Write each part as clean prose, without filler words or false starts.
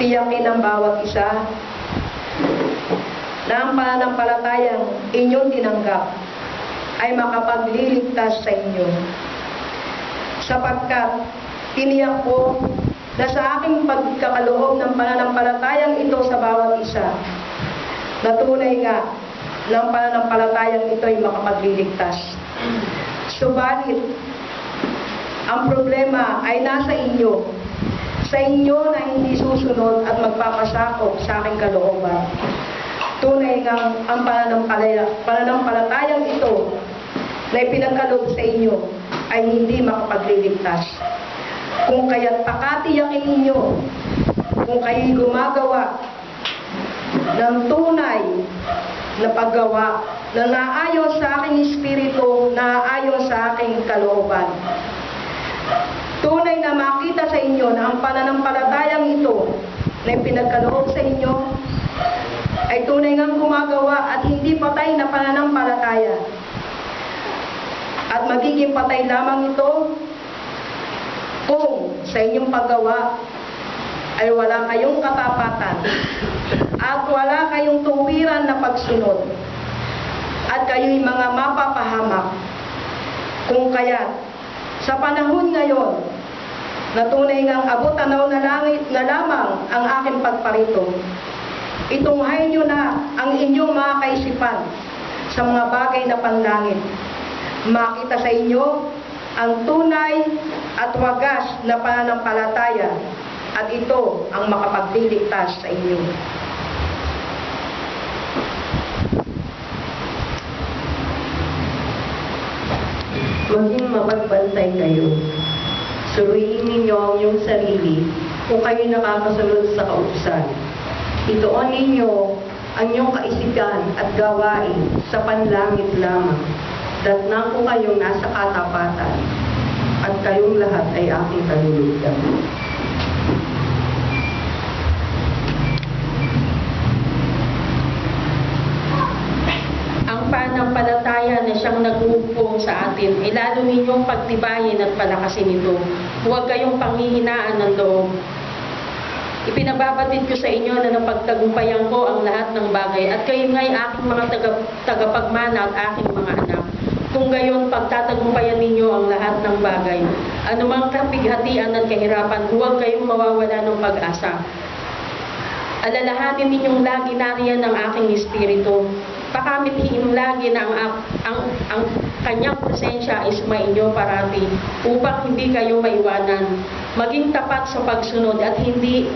tiyakin ng bawat isa na ang pananampalatayang inyong tinanggap ay makapagliligtas sa inyo. Sapagkat tiniyak ko na sa aking pagkakaloob ng pananampalatayang ito sa bawat isa, na tunay nga ng pananampalatayang ito ay makapagliligtas. Subalit, ang problema ay nasa inyo. Sa inyo na hindi susunod at magpapasakop sa aking kalooban. Tunay nga ang pananampalatayang ito na ipinagkaloob sa inyo ay hindi makapagliligtas. Kung kaya't pakatiyakin ninyo, kung kayo'y gumagawa ng tunay na paggawa na naayon sa aking espiritu, naayon sa aking kalooban. Tunay na makita sa inyo na ang pananampalatayang ito na ipinagkaloob sa inyo ay tunay ngang gumagawa at hindi patay na pananampalataya. At magiging patay lamang ito kung sa inyong paggawa ay wala kayong katapatan at wala kayong tuwiran na pagsunod at kayo'y mga mapapahamak. Kung kaya't sa panahon ngayon na tunay ngang abot-tanaw na langit na lamang ang aking pagparito, itunghay nyo na ang inyong mga kaisipan sa mga bagay na panlangit. Makita sa inyo ang tunay at wagas na pananampalataya at ito ang makapagliligtas sa inyo. Maging mapagbantay kayo. Suriin ninyo ang iyong sarili kung kayo nakakasunod sa kautusan. Ituon ninyo ang iyong kaisipan at gawain sa panlangit lamang. Datnang ko kayong nasa katapatan at kayong lahat ay aking kalulugan. Ang pananampalataya na siyang nag-uupong sa atin ay lalo ninyong pagtibayin at palakasin ito. Huwag kayong panghihinaan ng loob. Ipinababatid ko sa inyo na napagtagumpayan ko ang lahat ng bagay at kayo nga'y aking mga tagapagmana at aking mga anak. Kung gayon pagtatagumpayan ninyo ang lahat ng bagay, anumang kapighatian at kahirapan, huwag kayong mawawala ng pag-asa. Alalahanin ninyong lagi nariyan ang aking espiritu. Pakamithiin lagi na ang kanyang presensya ay sumainyo parati upang hindi kayo maiwanan. Maging tapat sa pagsunod at hindi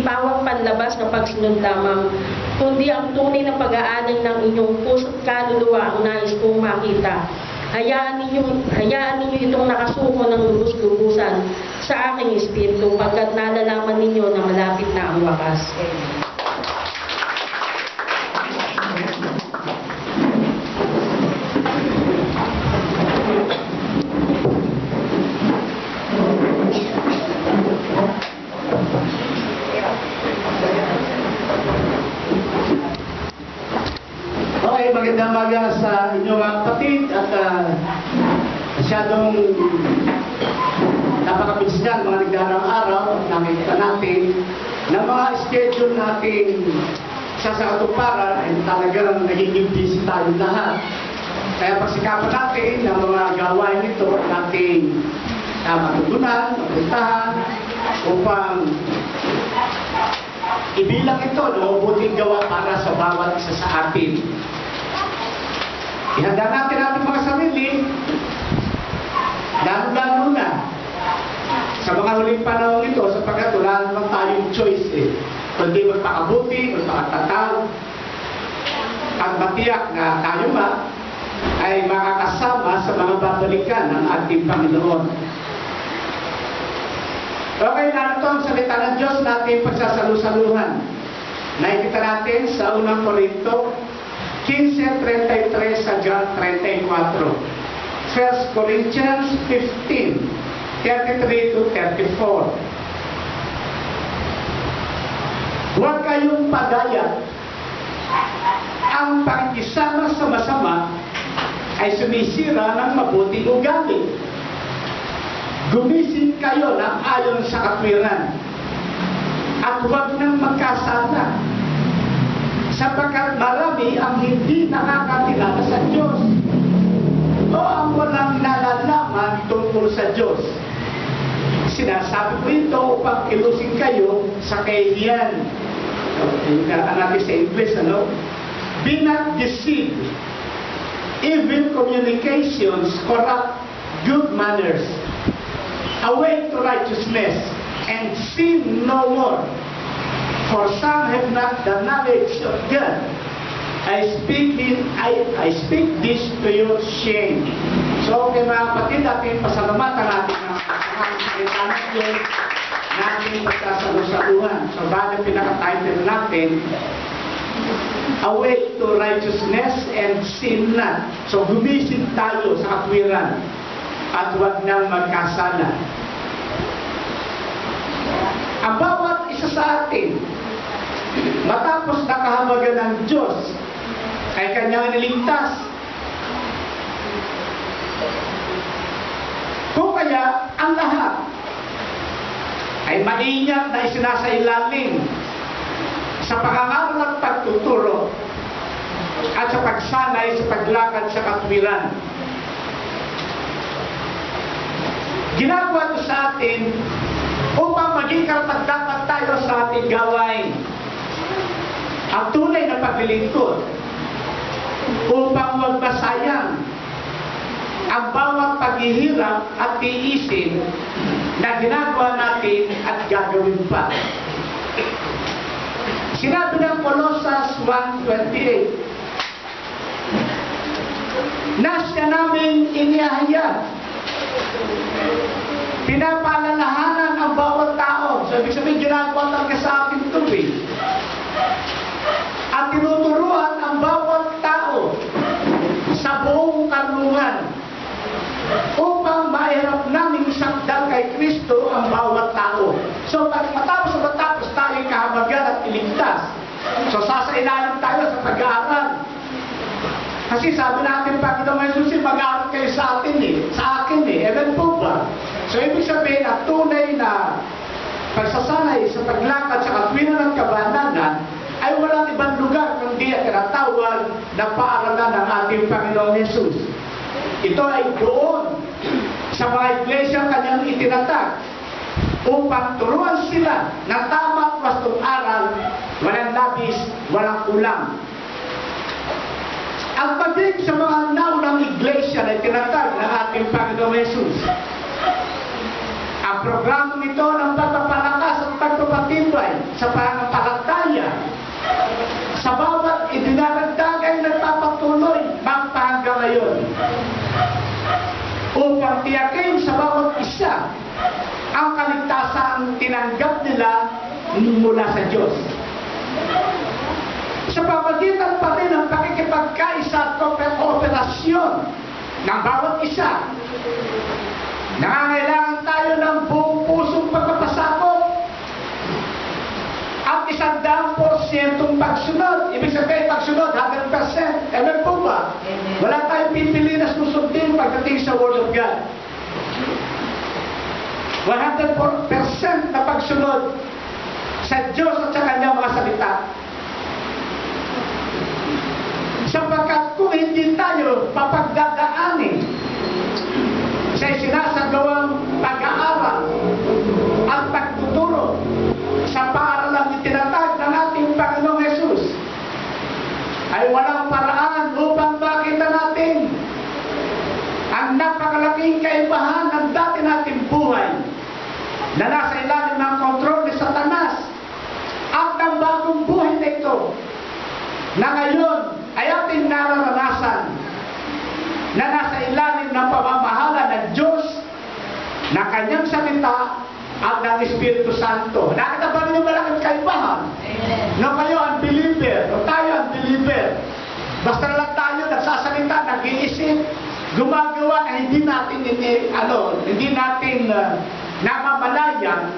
pawang panlabas na pagsunod lamang, kundi ang tunay na pag-aalang ng inyong puso't kaluluwa ang nais kong makita. Hayaan ninyo itong nakasuko ng lubos-lubusan sa aking espiritu pagkat nalalaman ninyo na malapit na ang wakas. Magandang umaga sa inyong mga kapatid at masyadong napakabilis na mga nagdarang araw at nakikita natin na mga schedule natin sa katuparan ay talagang nagiging busy tayo lahat. Kaya pagsikapan natin ng mga gawain ito natin matutunan, mapuntahan upang ibilang ito na mabuting gawa para sa bawat isa sa atin. Ihanda natin ating mga sarili, lalo-lalo na sa mga huling panahon ito, sapagkat wala naman tayong choice kundi magpakabuti, magpakatatag, at matiyak na tayo ay makakasama sa mga babalikan ng ating Panginoon. Okay, narito ang salita ng Diyos natin pagsasalusaluhan. Nakikita natin sa unang Korinto 15:33 sa John 34. 1 Corinthians 15:33 to 34. Huwag kayong padaya. Ang pakikisama sa masama ay sumisira ng mabuting ugali. Gumising kayo ng ayon sa katwiran. at huwag nang magkasala, sapagkat marami ang hindi nakakakilala sa Diyos o ang walang nalalaman tungkol sa Diyos. Sinasabi ko ito upang ilusin kayo sa kahihiyan. Natin sa English, ano? Be not deceived. Evil communications corrupt good manners. Awake to righteousness and sin no more. For some have not the knowledge of God. I speak this to your shame. So, mga kapatid, ating pasalamatan natin ang salita ng Diyos na ating pagkasalusaluhan. So, bagay pinaka-title natin, Awake to righteousness and sin not. So, gumising tayo sa katwiran at huwag nang magkasala. Ang bawat isa sa atin, matapos nakahabagan ng Diyos, ay kanyang niligtas. Kung kaya, ang lahat ay maingat na isinasailalim sa pangangaral at pagtuturo at sa pagsanay sa paglakad sa katwiran. Ginagawa ito sa atin upang maging karapat-dapat tayo sa ating gawain. Ang tunay na paglilingkod upang huwag masayang ang bawat paghihirap at tiisin na ginagawa natin at gagawin pa. Sinabi ng Colossus 1:28 na siya namin inihayag, pinapaalalahanan ang bawat tao. So, ibig sabihin, ginagawa talaga sa ating tuwi. At tinuturuan ang bawat tao sa buong karunungan upang mairap namin sakdal kay Kristo ang bawat tao. So, matapos tayo kahabagan at iligtas. So, sasailalim tayo sa pag-aaral. Kasi sabi natin, Panginoon Jesus, mag-aaral kayo sa atin sa akin Ewan po ba? So, ibig sabihin, at tunay na pagsasanay sa paglakad sa katwiran at kabananan ay walang ibang lugar kundi ang tinatawag na paaralan ng ating Panginoon Jesus. Ito ay doon sa mga iglesia kanyang itinatag upang turuan sila ng tama at wastong aral, walang labis, walang kulang. Ang pagdig sa mga naunang iglesia na itinatag ng ating Panginoon Jesus, ang programa nito ng pagpapalakas at pagpapatibay sa pananampalataya sa bawat idinaragdag ay nagpapatuloy magpahanggang ngayon upang tiyakin sa bawat isa ang kaligtasang tinanggap nila mula sa Diyos. Sa pamagitan pa rin ng pakikipagkaisa at kooperasyon ng bawat isa, nangangailangan tayo ng buong pusong pagpapasakop at 100% pagsunod. Ibig sabihin, pagsunod, 100%. Ewan po ba? Wala tayong pipili na susundin pagdating sa Word of God. 100% na pagsunod sa Diyos at sa Kanyang mga salita. Sapagkat kung hindi tayo papagdadaanin sa sinasagawang pag-aaral at pagtuturo sa paaralang itinatag ng ating Panginoong Jesus, ay walang paraan upang makita natin ang napakalaking kaibahan ng dati nating buhay na nasa ilalim ng kontrol ni Satanas at ng bagong buhay na ito na ngayon ay ating nararanasan na nasa ilalim ng pamamahala ng Diyos na Kanyang salita at ng Espiritu Santo. Nakita ba niyo malaking kaibahan? No, kayo ang believer, o tayo ang believer. Basta lang tayo nagsasalita, nag-iisip, gumagawa na hindi natin namamalayan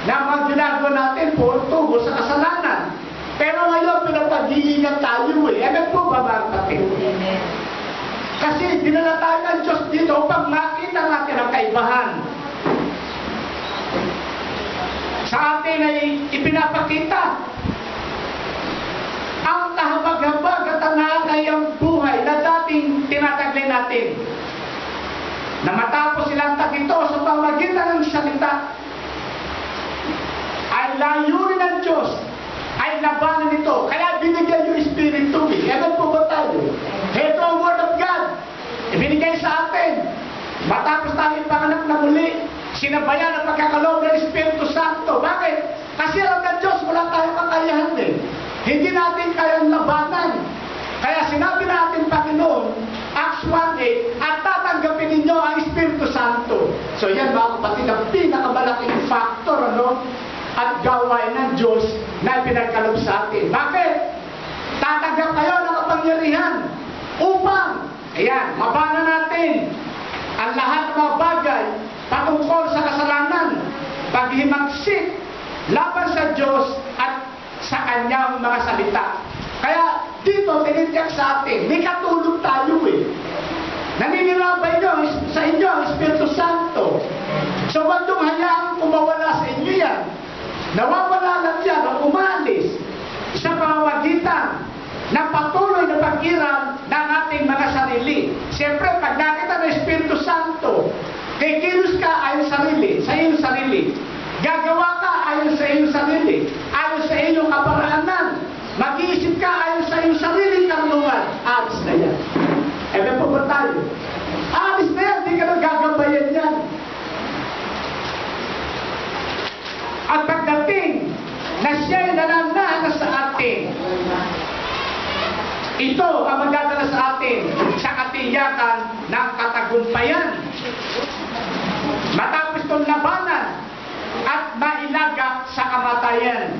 na mga ginagawa natin po tubo sa kasalanan. Pero ngayon, pinapag-iingat tayo Ano po ba, mga kapatid? Kasi dinala tayo ng Diyos dito upang makita natin ang kaibahan sa ating atin ay ipinapakita. Ang kahabag-habag at ang hangayang buhay na dating tinataglay natin. Na matapos silang ito sa pamagitan ng salita, ay layunin ng Diyos, ay labanan ito. Kaya binigyan yung Espiritu. Ewan po ba tayo? Ito ang Word of God. Ibinigay sa atin. Matapos tayo ipanganak na muli, sinabayan ang pagkakaloob ng Espiritu Santo. Bakit? Kasi alam ng Diyos, wala tayong kakayahan eh. Hindi natin kayang labanan. Kaya sinabi natin, Panginoon, Acts 1:8, at tatanggapin ninyo ang Espiritu Santo. So yan mga kapatid, ang pinakamalaking factor, at gawain ng Diyos na pinagkaloob sa atin. Bakit? Tatanggap kayo ng kapangyarihan upang, mabanan natin ang lahat ng mga bagay patungkol sa kasalanan, paghimagsik laban sa Diyos at sa Kanyang mga salita. Kaya dito, tinitiyak sa atin, may katulog tayo eh. Naninirabay nyo sa inyo ang Espiritu Santo. So, huwag nung hayaang kumawala sa inyo yan. Nawawala lang yan o umalis sa pamamagitan ng patuloy na pag-iral ng ating mga sarili. Siyempre, pag nakita ng Espiritu Santo, kikilos ka ayon sa iyong sarili. Gagawa ka ayon sa iyong sarili, ayon sa iyong kaparaanan. Mag-iisip ka ayon sa iyong sariling karunungan. Alis na yan. Ebe po ba tayo? Alis na yan, di ka nang gagabayan yan. At pagdating na siya'y nananahan sa atin, ito ang magdadala sa atin sa katiyakan ng katagumpayan. Matapos itong labanan at mailaga sa kamatayan.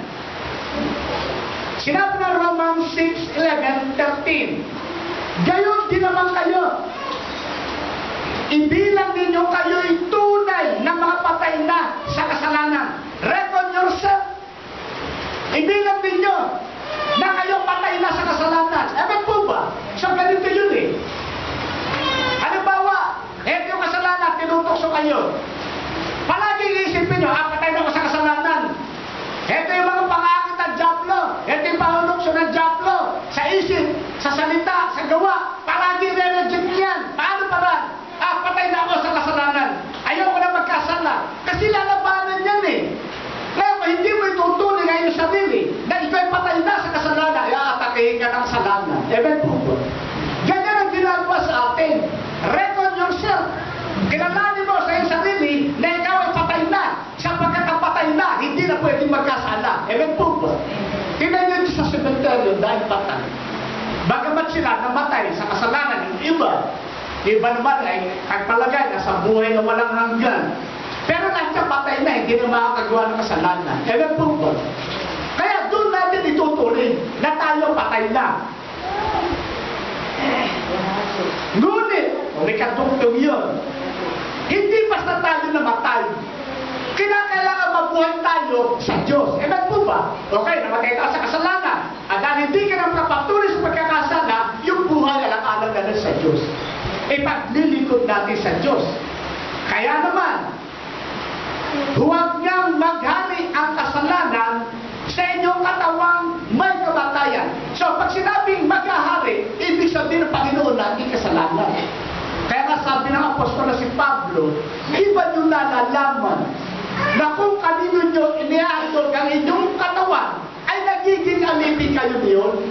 Sinabi ng Romans 6:11-13, gayon din naman kayo. Ibilang ninyo kayo'y tunay na mga patay na sa kasalanan. Reckon yourself. Ibilang ninyo na kayo patay na sa kasalanan. Ewan po ba? So ganito yun eh. Halimbawa, eto yung kasalanan, tinutokso kayo. Palagi iisipin nyo, patay na ako sa kasalanan. Ito yung mga pangakit ng Diablo. Ito yung panunokso ng Diablo. Sa isip, sa salita, sa gawa. Palagi re-reject yan. Paano para? Patay na ako sa kasalanan. Ayaw ko na magkasala. Kasi lalabanan yan eh. Kaya kung hindi mo itutuloy ngayon sa sarili, na ikaw'y patay na sa kasalanan, ay aatakihin ka ng kasalanan. Ewan po po. Ganyan ang ginagawa sa atin. Reckon yourself. Kilalanin mo sa iyong sarili na ikaw ay patay na. Sapagkat ang patay na, hindi na pwedeng magkasala. Ewan po po. Tinayin sa sementeryo dahil patay. Bagamat sila namatay sa kasalanan ng iba, iba naman ay nagpalagay na sa buhay na walang hanggan. Pero nandiyan patay na, hindi na makakagawa ng kasalanan. Ewan po po. Kaya doon natin itutuloy na tayo patay na. Ngunit, may kadugtong yun. Hindi basta tayo namatay. Kinakailangan mabuhay tayo sa Diyos. Ewan po ba? Okay, namatay tayo sa kasalanan. At dahil hindi ka nang kapatuloy sa pagkakasala, yung buhay alang-alang na sa Diyos. Ipaglilikod natin sa Diyos. Kaya naman, huwag niyang maghari ang kasalanan sa inyong katawang may kamatayan. So, pag sinabing maghahari, ibig sabihin ng Panginoon natin kasalanan. Kaya nga sabi ng apostol na si Pablo, iba nyo nalalaman na kung kanino nyo inihandog ang inyong katawan, ay nagiging alipin kayo niyon.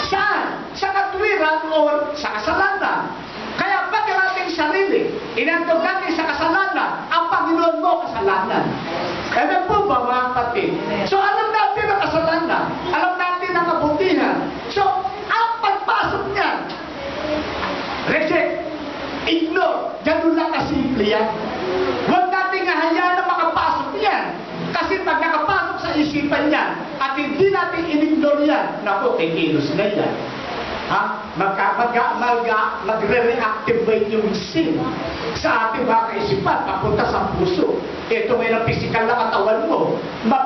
Saan? Sa katwiran o sa kasalanan. Kaya pag ang ating sarili, inandog natin sa kasalanan, ang Panginoon mo kasalanan. Ewan po ba mga kapatid? So alam natin ang kasalanan, alam natin ang kabutihan. So, ang pagpasok niyan, reject, ignore, ganun lang kasimple yan. Huwag natin hayaan na makapasok yan. Kasi pag nakapasok sa isipan yan, at hindi natin in-ignore yan, naku, kikilos na yan. Magre-reactivate yung sin sa ating mga kaisipan, papunta sa puso. Ito ngayon ang physical na katawan mo,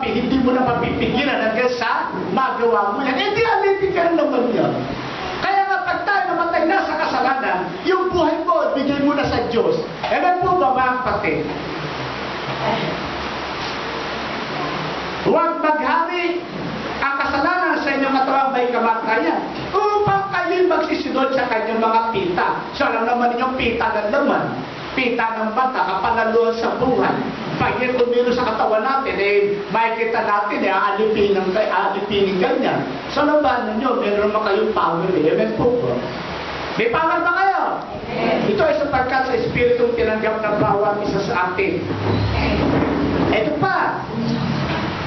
hindi mo na mapipigilan hanggang sa magawa mo yan. Hindi alipin ka naman yan. Kaya nga pag tayo namatay na sa kasalanan, yung buhay mo, bigay mo na sa Diyos. Ewan po ba mga kapatid? Huwag maghari ang kasalanan sa inyong katawang may kamatayan upang kayo'y magsisunod sa kanyang mga pita. So alam naman ninyong pita ng laman, pita ng bata, kapanaluan sa buhay. Pag yan umiro sa katawan natin, makikita natin, alipinin ganyan. So laban ninyo, meron naman kayong power. Amen po ba? May power ba kayo? Ito ay sapagkat sa Espiritong tinanggap ng bawat isa sa atin. Ito pa,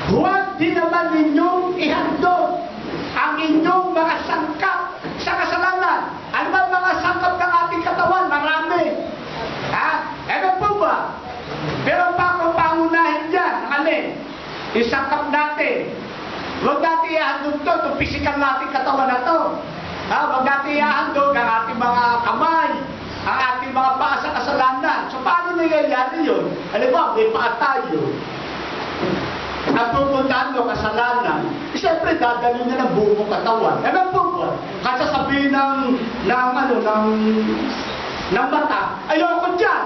huwag din naman ninyong ihandog ang inyong mga sangkap sa kasalanan. Ano ba mga sangkap ng ating katawan? Marami. Ewan po ba? Pero pangunahin dyan, ang alin? Isangkap natin. Huwag natin ihandog to, itong physical natin katawan na to. Huwag natin ihandog ang ating mga kamay, ang ating mga paa sa kasalanan. So paano nangyayari yun? Alam mo, may paa tayo. At pupuntahan mo kasalanan, siyempre dadalhin na ng buong katawan. Ewan po ba? Kasi sabihin ng mata, ayoko dyan.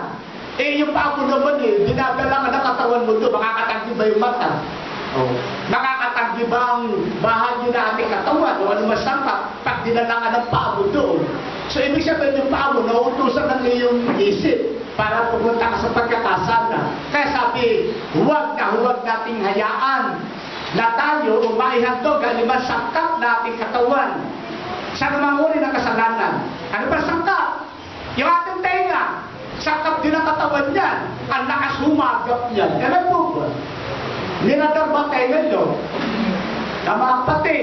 Yung paa mo naman dinadala ka ng katawan mo doon, makakatanggi ba yung mata? Makakatanggi ba ang bahagi na ating katawan o ano masangkap pag dinala ka ng paa mo doon? So ibig sabihin yung paa mo, nauutusan ng iyong isip para pumunta ka sa pagkakasala. Kaya sabi, huwag nating hayaan na tayo maihandog ang limang sangkap na ating katawan sa namang uri ng kasalanan. Ano ba sangkap? Yung ating tenga, sangkap din ang katawan niyan. Ang lakas humagap niyan. Alam po ba? Ninadar tenga nyo na mga pati.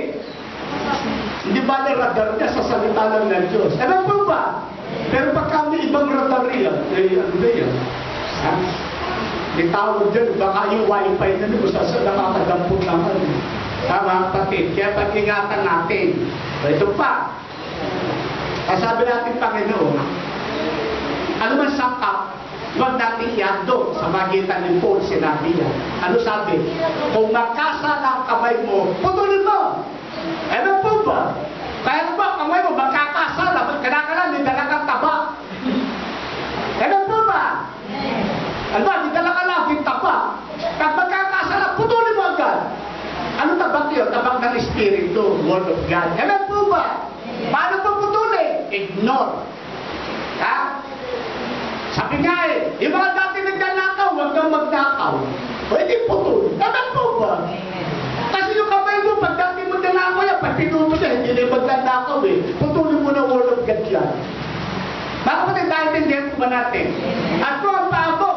Hindi ba radar niya sa salita lang ng Diyos? Alam po ba? Pero pag kami ibang radar yan, ano ba yan? Itawag dyan, baka yung wifi na nyo, sa nakakadampot naman. Mga kapatid, kaya pag-ingatan natin. Ito pa, sabi natin, Panginoon, ano man sangkap, huwag natin ihandog sa magitan ng Paul, sinabi yan. Ano sabi? Kung magkasala ang kamay mo, putulin mo! Ano po ba? Kaya ba, kamay mo, magkakasala, kanakalan, may dalagang taba. Ano po ba? Ano ba, may dalagang laging taba. Pag magkakasala, putulin mo agad. Ano tabak yun? Tabak ng Espiritu, Word of God. Ano po ba? Paano po putulin? Ignore. Sabi nga yung mga dati nagnanakaw, huwag kang magnakaw. Pwede putulin. Ano po ba? Kasi yung kamay mo, pag dati mo nanakaw yan, pag pinuto niya, hindi na magnanakaw putulin mo na Word of God yan. Baka pa naintindihan po ba natin? At kung ang paa mo,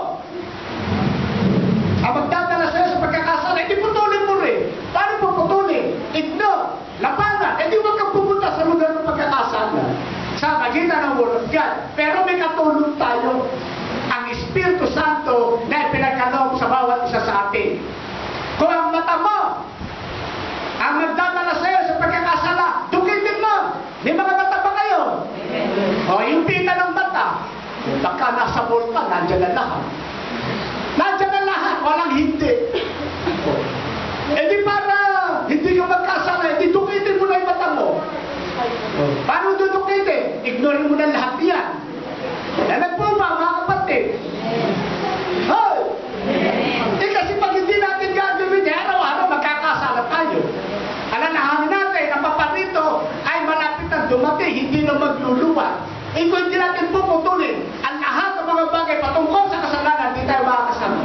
ang magdadala sa'yo sa pagkakasala, hindi putulin mo rin. Paano po putulin? Ignore. Lapanan. Hindi huwag kang pumunta sa lugar ng pagkakasala. Sa magitan ng Word of God. Pero may katulong tayo. Ang Espiritu Santo na ipinagkaloob sa bawat isa sa atin. Kung ang mata mo, ang nagdadala sa'yo sa pagkakasala, dukitin mo. May mga mata ba kayo? O yung pita ng mata, baka nasa bulkan, nandiyan na lahat. Nandiyan na lahat, walang hindi. Di para hindi ka magkasala, di dukitin mo na yung mata mo. Paano dudukitin? Ignore mo na lahat yan. Alam po ba, mga kapatid? Hoy! Kasi pag hindi natin gagawin yan, araw-araw magkakasala tayo. Alalahanin natin, ang paparito ay malapit na dumating, hindi na magluluwa. Kung hindi natin puputulin ang lahat ng mga bagay patungkol sa kasalanan, hindi tayo makakasama.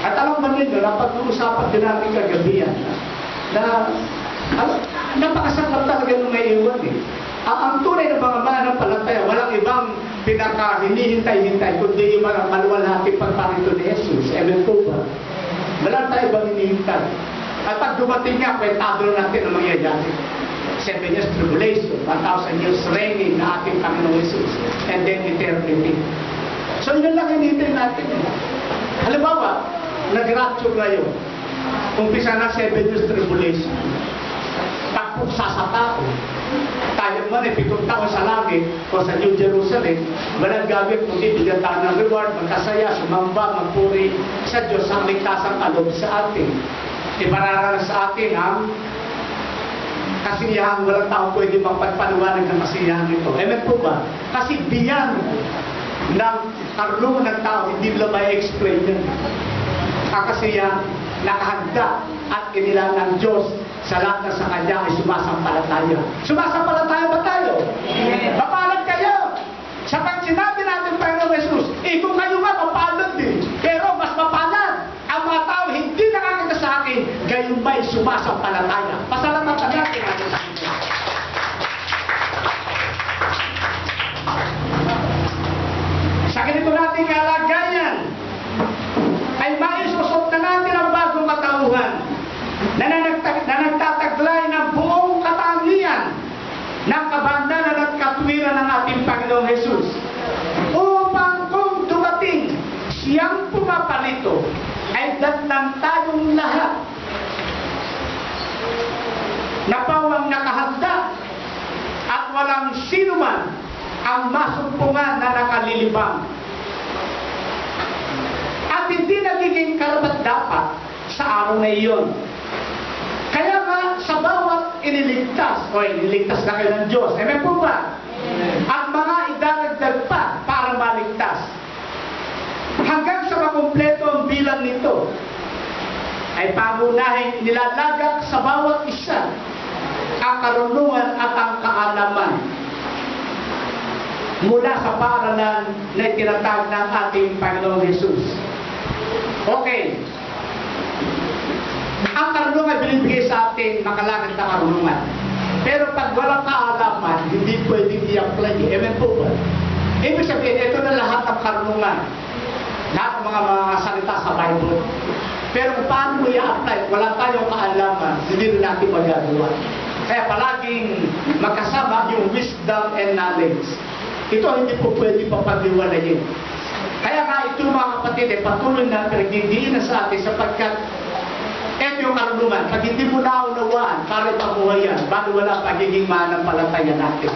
At alam ba ninyo, napag-uusapan din natin kagabi yan, na napakasakap talaga nung may iwan Ang tunay na mga mananampalataya, walang ibang pinaka-hinihintay-hintay, kundi yung mga maluwalhati pagparito ni Jesus. Amen po ba? Wala tayo bang hinihintay? At pag dumating nga, kwentado natin ang mangyayari. 7 years tribulation, 1,000 years reigning na ating Panginoong Jesus, and then eternity. So yun lang hinihintay natin. Halimbawa, nag-rapture ngayon, umpisa na 7 years tribulation. Pagpuksa sa tao, tayo man 7 taon sa langit o sa New Jerusalem, walang gagawin kundi bigyan tayo ng reward, magkasaya, sumamba, magpuri sa Diyos ang ligtasang kaloob sa atin. Ipararanas sa atin ang kasiyahan, walang tao pwede magpagpaliwanag ng kasiyahan ito. Amen po ba? Kasi beyond ng karunungan ng tao, hindi nila may explain yan. kakasiyang nakahanda at inilang ng Diyos sa lahat na sa Kanya ay sumasampalataya. Sumasampalataya ba tayo? Mapalad kayo! Sa pag sinabi natin Panginoong Jesus, kung kayo nga mapalad din, pero mas mapalad ang mga tao hindi nakakita sa akin, gayon may sumasampalataya. Pasalamatan natin natin sa Kanya. Sa ganito nating kalagayan, ay maisusot na natin ang bagong katauhan na nagtataglay ng buong katangian ng kabandanan at katwiran ng ating Panginoong Jesus. Upang kung dumating siyang pumapalito, ay datnan tayong lahat na pawang nakahanda at walang sino man ang masumpungan na nakalilibang. At hindi nagiging karapat-dapat sa araw na iyon. Kaya nga, sa bawat iniligtas na kayo ng Diyos. Amen po ba? At mga idadagdag pa para maligtas. Hanggang sa makumpleto ang bilang nito, ay pangunahing nilalagak sa bawat isa ang karunungan at ang kaalaman mula sa paaralan na itinatag ng ating Panginoong Jesus. Okay. Ang karunungan binibigay sa atin, makalagad na karunungan. Pero pag walang kaalaman, hindi pwedeng i-apply. Amen po ba? Ibig sabihin, ito na lahat ng karunungan. Lahat ng mga salita sa Bible. Pero kung paano mo i-apply, wala tayong kaalaman, hindi rin natin magagawa. Kaya palaging magkasama yung wisdom and knowledge. Ito hindi po pwede papag-iwalayin. Kaya nga ito mga kapatid, patuloy na pinagdidiin na sa atin sapagkat ito yung karunungan. Pag hindi mo naunawaan, para ipamuhay yan, bago wala pagiging manampalataya natin.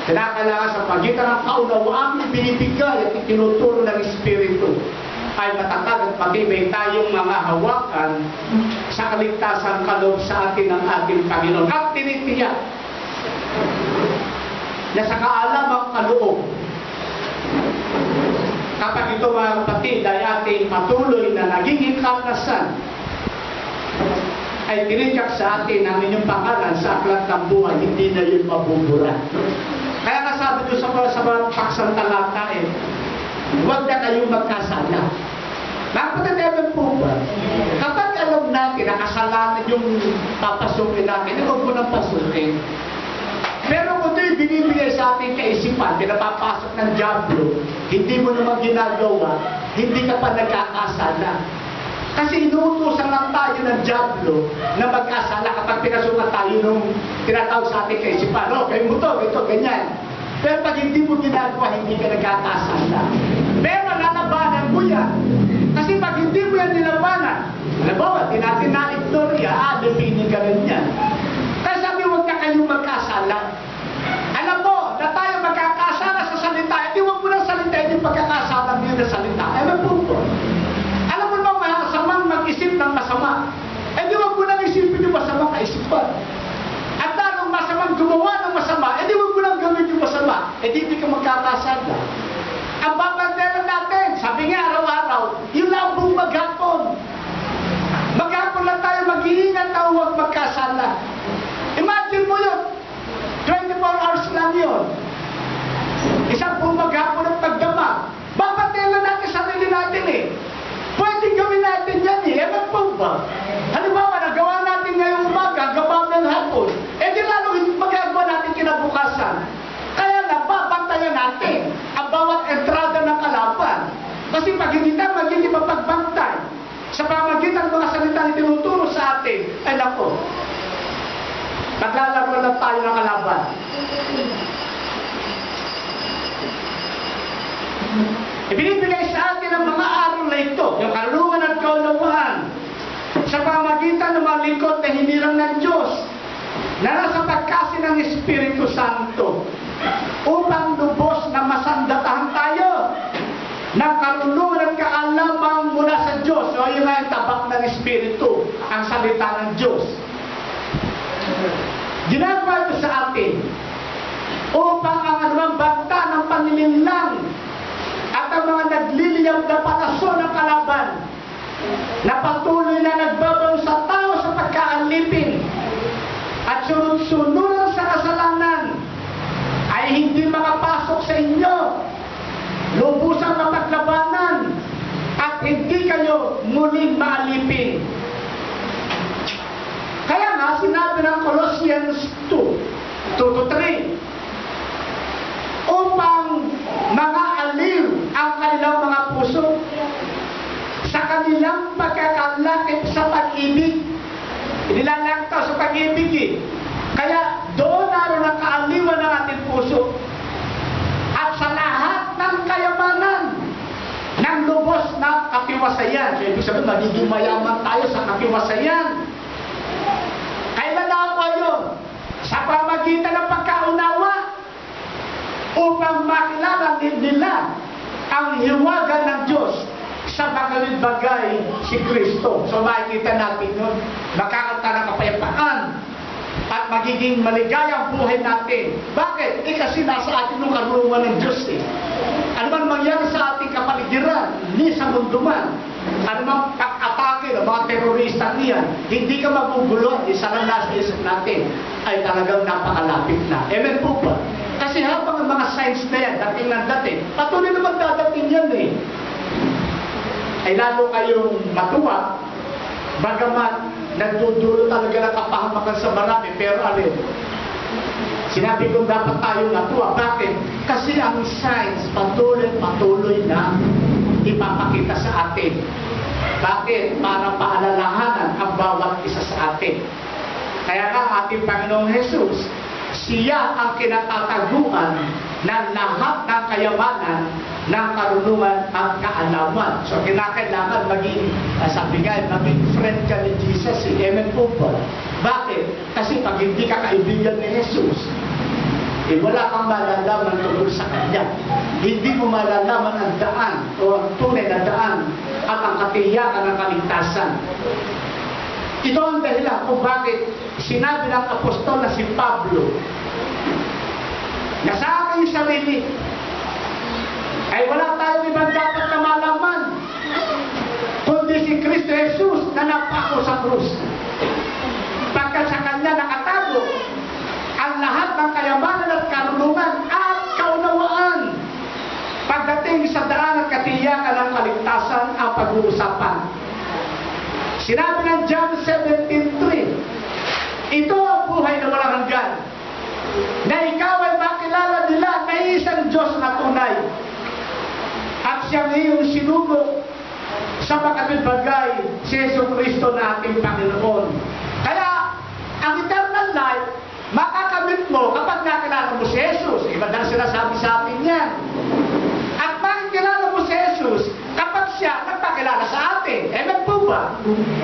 Kinakailangan sa pagitan ng kaunawaan yung binibigay at itinuturo ng Espiritu ay matatag at matibay tayong mga hawakan sa kaligtasan kaloob sa atin ng ating Panginoon. At tinitiyak na sa kaalamang kaloob, kapag ito mga kapatid ay ating patuloy na naging inkarnasan, ay tinitiyak sa atin ang inyong pangalan sa aklat ng buhay, hindi na yun mabubura. Kaya nasabi doon sa mga paksang talata huwag na kayong magkasala. Nakapatid po ba? Kapag alam natin na kasalanan yung papasukin natin, huwag mo nang pasukin. Pero kung ito'y binibigay sa ating kaisipan, pinapapasok ng diablo, hindi mo naman ginagawa, hindi ka pa nagkakasala. Kasi inuutosan lang tayo ng diablo na magkasala kapag pinasukan tayo nung tinatawag sa ating kaisipan. No, kayo mo ito, ganyan. Pero pag hindi mo ginagawa, hindi ka nagkakasala. Pero lalabanan mo yan. Kasi pag hindi mo yan nilabanan, halimbawa, di natin na-ignore yan, definin ka rin yan. Kaya sabi, huwag ka kayong magkasala. Alam mo, na tayo magkakasala sa salita, hindi huwag mo nang salita, hindi pagkakasala din na salita. Alam po po. Alam mo naman, masamang mag-isip ng masama. Hindi huwag mo nang isipin yung masamang kaisipan. At lalong masamang gumawa ng masama, hindi huwag mo nang gawin yung masama. Hindi ka magkakasala. Ang babanderan natin, sabi nga araw-araw, yung lambong maghapon. Maghapon lang tayo mag-iingat na huwag magkasala. Imagine mo yun, 24 hours lang yun. Isang buong maghapon ng pagdamag. Babanderan natin sarili natin Pwede gawin natin yan Ewan po ba? Halimbawa, nagawa natin ngayong umaga, gawa ng hapon. Di lalo magagawa natin kinabukasan. Kaya lang, babantayan natin ang bawat entrada ng kalaban. Kasi pag hindi tayo magiging mapagbantay sa pamagitan ng mga salitang itinuturo sa atin, ay nako, naglalaro lang tayo ng kalaban. Ibinibigay sa atin ang mga aral na ito, yung karunungan at kaunawaan, sa pamagitan ng mga lingkod na hinirang ng Diyos, na nasa pagkasi ng Espiritu Santo, upang lubos na masandatahan tayo ng karunungan at kaalaman mula sa Diyos. So, yun nga yung tabak ng Espiritu, ang salita ng Diyos. Ginagawa ito sa atin upang ang anumang banta ng panlilinlang at ang mga nagliliyab na palaso ng kalaban na patuloy na nagbabaw sa tao sa pagkaalipin at sunod-sunuran sa kasalanan ay hindi makapasok sa inyo, lubusang mapaglabanan at hindi kayo muling maalipin. Kaya nga sinabi ng Colossians 2:2-3, upang mga aliw ang kanilang mga puso sa kanilang pagkakalakip sa pag-ibig. Inilalaktaw sa pag-ibig eh. Kaya doon naroon ang kaaliwan ng ating puso. At sa lahat ng kayamanan ng lubos na katiwasayan. So ibig sabihin, magiging mayaman tayo sa katiwasayan. Kailan na ako yun? Sa pamagitan ng pagkaunawa upang makilala nila ang hiwaga ng Diyos sa bagay si Kristo. So makikita natin yun, makakanta ng kapayapaan at magiging maligayang buhay natin. Bakit? Kasi nasa atin yung karunungan ng Diyos eh. Ano man mangyari sa ating kapaligiran, ni sa mundo man, ano man pag-atake ng mga terorista niyan, hindi ka maguguluhan, isa lang nasa isip natin, ay talagang napakalapit na. Amen po ba? Kasi habang ang mga signs na yan, dating ng dating, patuloy naman dadating yan eh. Ay lalo kayong matuwa, bagamat nagdudulo talaga ng kapahamakan sa marami, pero alin, sinabi kong dapat tayong natuwa. Bakit? Kasi ang signs patuloy na ipapakita sa atin. Bakit? Para paalalahanan ang bawat isa sa atin. Kaya nga ating Panginoong Jesus, siya ang kinatataguan ng lahat ng kayamanan ng karunungan at kaalaman. So, kinakailangan maging, sabi nga, maging friend ka ni Jesus. Amen po po. Bakit? Kasi pag hindi ka kaibigan ni Jesus, wala kang malalaman tungkol sa Kanya. Hindi mo malalaman ang daan o ang tunay na daan at ang katiyakan ng kaligtasan. Ito ang dahilan kung bakit sinabi ng apostol na si Pablo na sa aking sarili ay wala tayong ibang dapat na malaman kundi si Kristo Jesus na napako sa krus. Pagkat sa Kanya nakatago ang lahat ng kayamanan at karunungan at kaunawaan. Pagdating sa daan at katiyakan ng kaligtasan ang pag-uusapan. Sinabi ng John 17:3, ito ang buhay na walang hanggan, na ikaw ay makilala nila na isang Diyos na tunay at siyang iyong sinugo sa makatibagay si Yesu Kristo na ating Panginoon. Kaya ang eternal life makakamit mo kapag nakilala mo si Jesus. Madalas sinasabi sa atin yan. At makikilala mo si Jesus kapag siya nagpakilala sa atin. Amen po ba?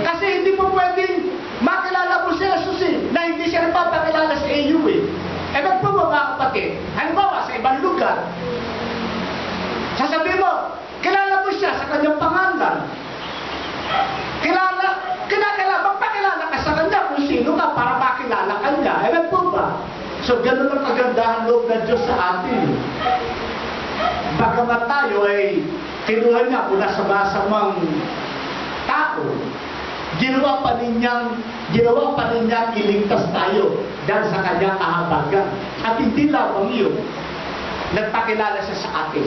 Kasi hindi po pwedeng makilala mo si Jesus na hindi siya nagpapakilala sa iyo eh. Amen po ba mga kapatid? Halimbawa sa ibang lugar, sasabihin mo, kilala mo siya sa kanyang pangalan. Magpakilala ka sa kanya kung sino ka para makilala ka niya. Amen po ba? So, ganun ang kagandahan loob ng Diyos sa atin. Bagamat tayo ay kinuha niya mula sa masamang tao, ginawa pa ninyang iligtas tayo dahil sa kanyang kahabagan. At hindi lamang yun, nagpakilala siya sa atin.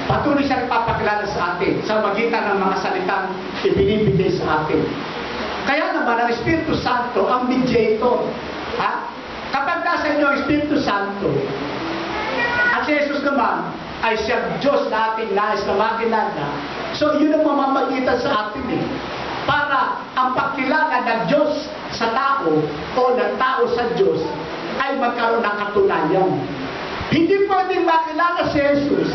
Patuloy siya nagpapakilala sa atin sa magitan ng mga salitang ibinibigay sa atin. Kaya naman ang Espiritu Santo ang mediator. Kapag nasa inyo ang Espiritu Santo, at si Jesus naman ay siyang Diyos na ating nais na makilala, so yun ang mamamagitan sa atin eh. Para ang pagkilala ng Diyos sa tao o ng tao sa Diyos ay magkaroon ng katunayan. Hindi pwedeng makilala si Jesus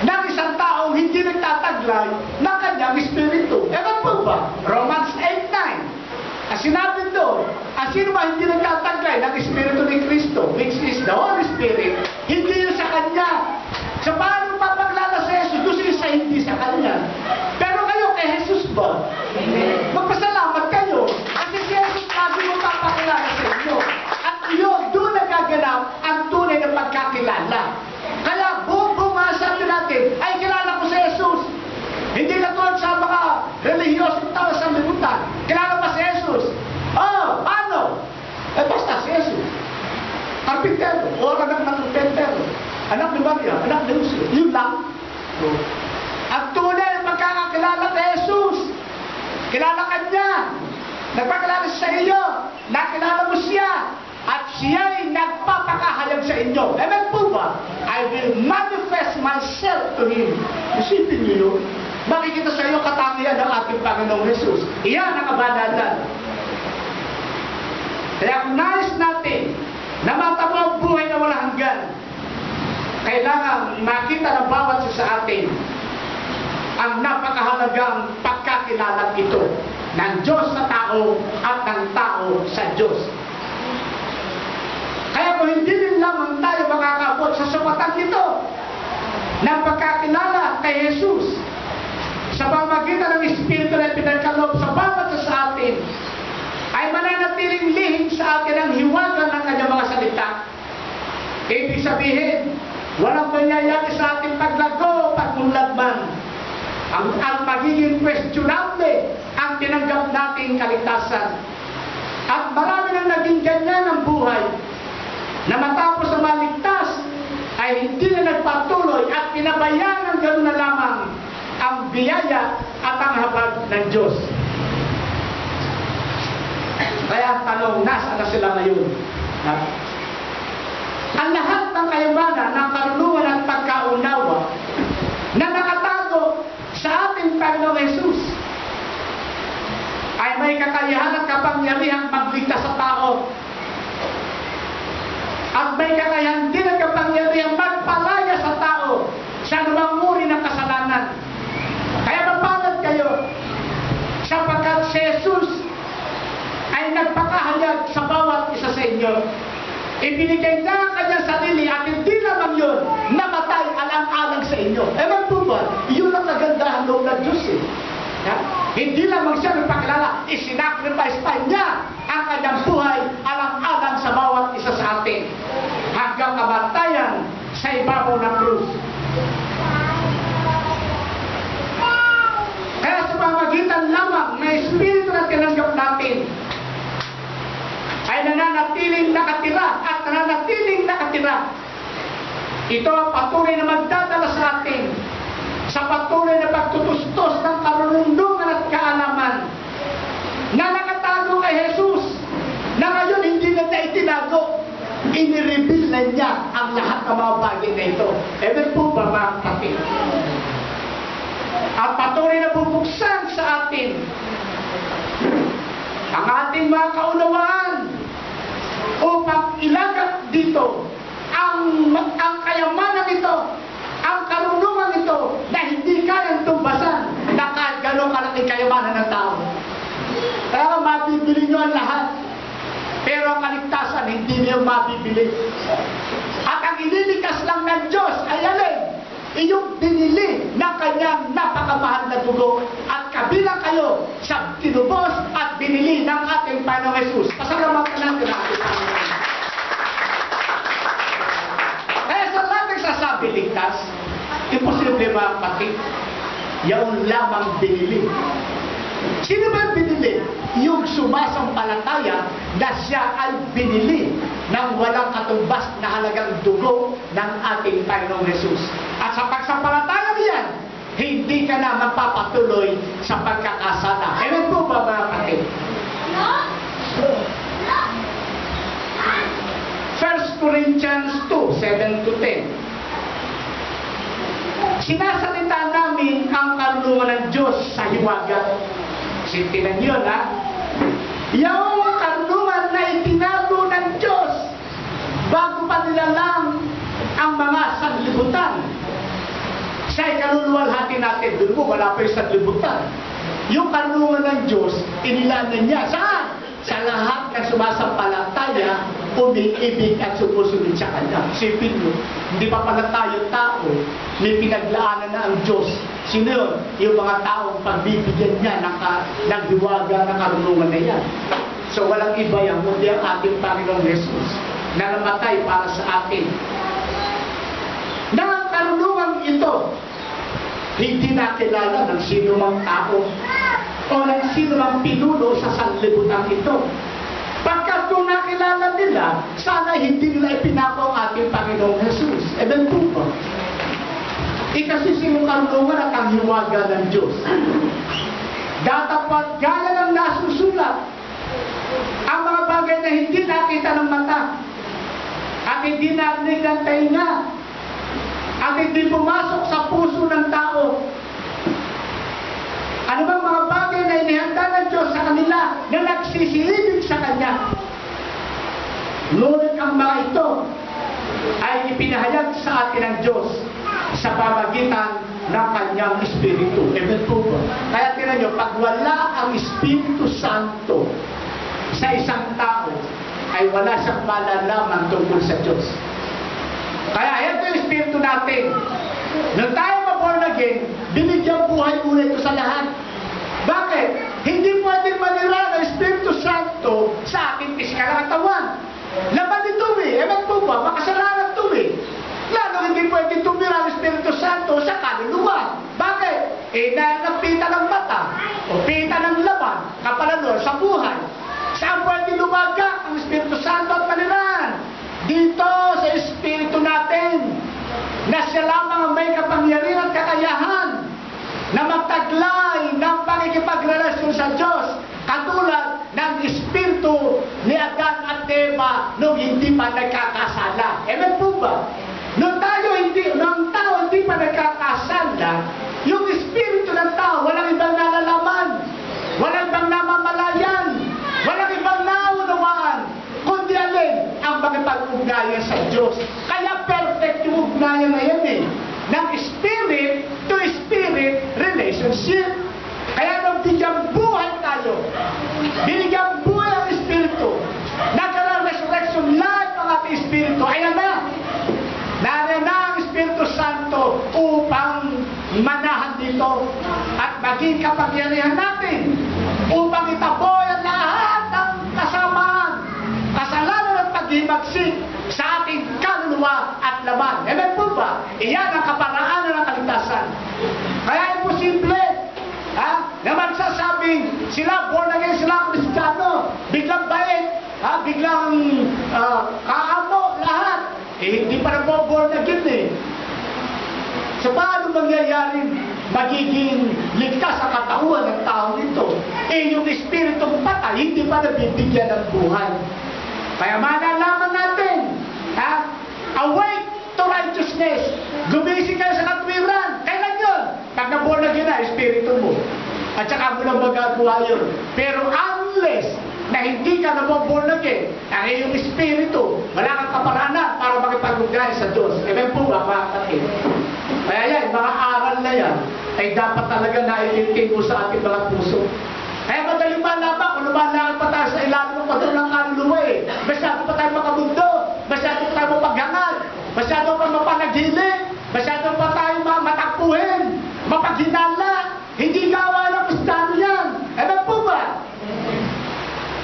ng isang taong hindi nagtataglay ng kanyang Espiritu. Ewan po ba? Romans 8:9. Sinabi doon, sino ba hindi nagtataglay ng Espiritu ni Kristo, which is the Holy Spirit, hindi yun sa Kanya. So paano papaglala sa Jesus? Gusto yun sa hindi sa Kanya. Pero kayo kay Jesus ba? Magpasalamat kayo. Kasi si Jesus lagi mo papakilala sa inyo. At yun, doon nagaganap ang tunay na pagkakilala. Kaya buong sabi natin, ay kilala ko si Jesus. Hindi na tulad sa mga relihiyoso anak ni Maria, anak ni Jose. Yun lang. Ang tunay na pagkakakilala kay Jesus, kilala ka niya, nagpakilala sa iyo, nakilala mo siya, at siya'y nagpapakahayag sa inyo. Amen po ba? I will manifest myself to Him. Isipin niyo, makikita sa iyo katangian ng ating Panginoong Jesus. Iyan ang kabanalan. Kaya kung nais natin na matamo ang buhay na walang hanggan, kailangan makita ng bawat isa sa atin ang napakahalagang pagkakilala ito ng Diyos sa tao at ng tao sa Diyos. Kaya kung hindi din lamang tayo makakabot sa sukatan ito ng pagkakilala kay Jesus sa pamamagitan ng Espiritu na pinagkaloob sa bawat isa sa atin, ay mananatiling lihim sa atin ang hiwaga ng kanyang mga salita. Ibig sabihin, walang mangyayari sa ating paglago, pagmunlad man. Ang magiging questionable ang tinanggap nating kaligtasan. At marami nang naging ganyan ang buhay na matapos na maligtas ay hindi na nagpatuloy at pinabayaan ng gano'n na lamang ang biyaya at ang habag ng Diyos. Kaya ang tanong, nasa na sila ngayon? Ang lahat ng kayamanan, ng karunungan at pagkaunawa na nakatago sa ating Panginoong Jesus ay may kakayahan at kapangyarihang magligtas sa tao. At may kakayahan din at kapangyarihang magpalaya sa tao sa anumang uri ng kasalanan. Kaya mapalad kayo sapagkat si Jesus ay nagpakahayag sa bawat isa sa inyo. Ibinigay na ang kanyang sarili at hindi lamang yun namatay alang-alang sa inyo. Ewan po ba? Yun ang kagandahan loob ng Diyos eh. Hindi lamang siya nagpakilala, isinacrifice pa niya ang kanyang buhay alang-alang sa bawat isa sa atin hanggang kamatayan sa ibabaw ng krus. Kaya sa pamamagitan lamang may Espiritu na tinanggap natin ay nananatiling nakatira at nananatiling nakatira. Ito ang patuloy na magdadala sa atin sa patuloy na pagtutustos ng karunungan at kaalaman na nakatago kay Jesus, na ngayon hindi na niya itinago, inireveal na niya ang lahat ng mga bagay na ito. Ewan po ba mga kapatid? At patuloy na bubuksan sa atin ang ating mga kaunawaan upang ilagak dito ang kayamanan ito, ang karunungan ito na hindi kayang tumbasan na kahit gano'ng kalaking kayamanan ng tao. Kaya mabibili nyo ang lahat, pero ang kaligtasan hindi niyo mabibili. At ang ililikas lang ng Diyos ay alin? Iyong binili ng kanyang napakamahal na dugo at kabilang kayo sa tinubos at binili ng ating Panginoong Jesus. Pasalamatan natin ang ating Panginoon. Kaya sa lahat nagsasabi ligtas, imposible mga kapatid, yaon lamang binili. Sino ba binili? Yung sumasampalataya na siya ay binili ng walang katumbas na halagang dugo ng ating Panginoong Jesus. At sa pagsampalataya niyan, hindi ka na magpapatuloy sa pagkakasala. Ewan po ba mga kapatid? 1 Corinthians 2:7-10. Sinasalita namin ang karunungan ng Diyos sa hiwaga. Sintinan yun, ha? Yung karunungan na itinago ng Diyos bago pa nilalang ang mga sanlibutan. Siya ay kaluluwalhati natin. Doon mo, wala pa yung sanlibutan. Yung karunungan ng Diyos, inilanan niya. Saan? Sa lahat ng sumasampalataya, umiibig at sumusunod sa Kanya. Sipin mo, hindi pa pala tayo tao, may pinaglaanan na ang Diyos. Sino yun? Yung mga taong pagbibigyan niya ng hiwaga ng karunungan na yan. So walang iba yan, kundi ang ating Panginoong Jesus na namatay para sa atin. Na ang karunungan ito, hindi nakilala ng sino mang tao o ng sino mang pinuno sa sanlibutan ito. Pagkat kung nakilala nila, sana hindi nila ipinako ang ating Panginoong Jesus. Amen po ba? Ikasisi yung karunungan at ang hiwaga ng Diyos. Datapat gaya ng nasusulat, ang mga bagay na hindi nakita ng mata, at hindi narinig ng tainga, at hindi pumasok sa puso ng tao. Ano bang mga bagay na inihanda ng Diyos sa kanila na nagsisiibig sa Kanya? Ngunit ang mga ito ay ipinahayag sa atin ng Diyos sa pamagitan ng Kanyang Espiritu. Amen po ba? Kaya tinan nyo, pag wala ang Espiritu Santo sa isang tao, ay wala siyang malalaman tungkol sa Diyos. Kaya ito yung Espiritu natin. Nung tayo ma-born again, binigyan buhay muna ito sa lahat. Bakit? Hindi pwedeng manira ng Espiritu Santo sa ating pisikal na katawan. Laban ito eh. Ewan po ba? Makasalanan ito eh. Lalo hindi pwedeng tumira ng Espiritu Santo sa kaluluwa. Bakit? Dahil nagpita ng mata o pita ng laban, kapalanor sa buhay. Saan pwede lumaga ang Espiritu Santo at manirahan? Dito sa Espiritu natin, na siya lamang ang may kapangyarihan at kakayahan na magtaglay ng pakikipagrelasyon sa Diyos, katulad ng Espiritu ni Adan at Eva nung hindi pa nagkakasala. Amen po ba? Nung tao hindi pa nagkakasala, yung Espiritu ng tao walang ibang nalalaman, walang ibang namamalayan, walang ibang naunawaan, kundi alin ang makipag-ugnayan sa Diyos. Kaya perfect yung ugnayan na yan eh, ng spirit to spirit relationship. Kaya nung bigyan buhay tayo, binigyan buhay ang Espiritu, nagkaroon resurrection life ang ating Espiritu, ayan na, nariyan na ang Espiritu Santo upang manahan dito at maging kapangyarihan natin upang itaboy ang lahat ng kasamaan, kasalanan at paghimagsik sa ating kaluluwa at laman. Amen po ba? Iyan ang kaparaanan ng kaligtasan. Kaya imposible na magsasabing sila born again, sila Kristiyano, biglang bait, biglang kaamo lahat. Hindi pa nagbo-born again eh. So paano mangyayari magiging ligtas ang katauhan ng tao nito? Yung Espiritong patay, hindi pa nabibigyan ng buhay. Kaya malalaman natin, awake to righteousness. Gumising kayo sa katwiran. Kailan yun? Pag na-born again na, Espiritu mo. At saka mo lang magagawa yun. Pero unless na hindi ka na-born again, ang iyong Espiritu, wala kang kaparanan para makipag-ugnayan sa Diyos. Amen po ba, mga kapatid? Kaya yan, mga aral na yan, ay dapat talaga naiintin mo sa ating mga puso. Kaya madaling malaman kung lumalakad pa tayo sa ilalim ng kontrol ng kaluluwa eh. Masyado pa tayo makabundo, masyado pa tayo mapaghangad, masyado pa mapanaghili, masyado pa tayo matakpuhin, mapaghinala. Hindi gawa ng Kristiyano yan. Amen po ba?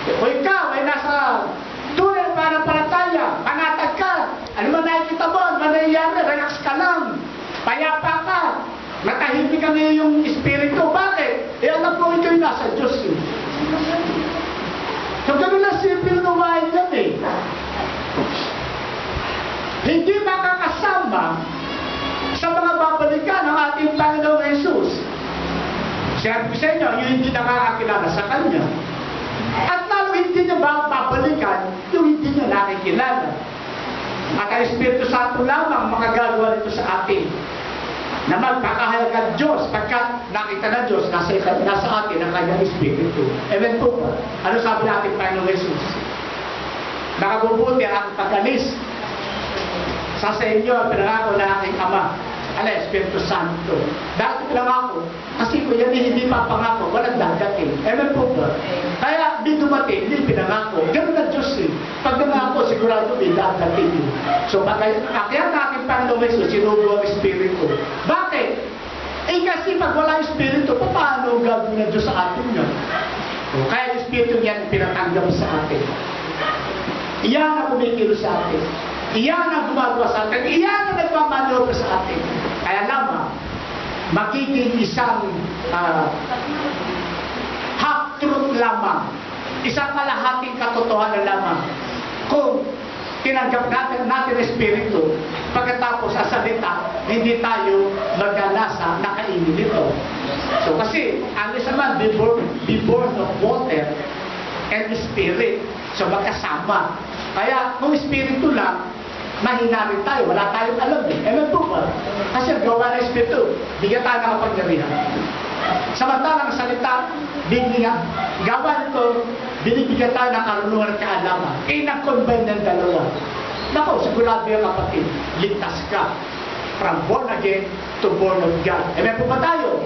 O ikaw ay nasa tunay pa ng palataya, panatag ka, ano man nakikita mo, ano man nangyayari, relax ka lang, payapa ka, matahimik ang iyong Espiritu. Bakit? Alam mo ito'y nasa Diyos eh. So ganun na simple nuwain yan eh. Hindi makakasama sa mga babalikan ng ating Panginoong Jesus. Sabi sa inyo, yung hindi nakakakilala sa Kanya. At lalo hindi niya babalikan yung hindi niya nakikilala. At ang Espiritu Santo lamang makagagawa nito sa atin. Na magpakahalaga ng Diyos pagkat nakita ng Diyos nasa atin ang Kanyang Espiritu. Amen po ba? Ano sabi natin Panginoong Jesus? Nakabubuti ang pag-alis sa inyo ang pinangako na aking Ama. Ala, Espiritu Santo. Dahil pinangako, kasi kung yan hindi papangako, walang dadating. Amen po ba? Kaya di dumating, hindi pinangako. Ganun na Diyos eh. Pag nangako, sigurado may dadating. So, kaya natin Panginoong Jesus, sinubo ang Espiritu. Bakit? Kasi pag wala Espiritu, paano gagawin ng Diyos sa atin yan? Kaya yung Espiritu yan pinatanggap sa atin. Iyan ang kumikilo sa atin. Iyan ang gumagawa sa atin. Iyan ang nagmamanobra sa atin. Kaya lamang, magiging isang half-truth lamang. Isang kalahating katotohanan lamang. Kung tinanggap natin Espiritu, pagkatapos sa salita, hindi tayo maganasa nakainin nito. So kasi, ang isa man, be born of water and Spirit. So magkasama. Kaya kung Espiritu lang, mahina rin tayo, wala tayong alam eh. Ewan po ba? Kasi gawa ng Espiritu, bigyan tayo ng kapangyarihan. Samantalang salita, bigyan, gawa nito, binibigyan tayo ng karunungan at kaalaman. Nag-combine ng dalawa. Nako, sigurado yung kapatid, ligtas ka. From born again to born of God. Ewan po ba tayo?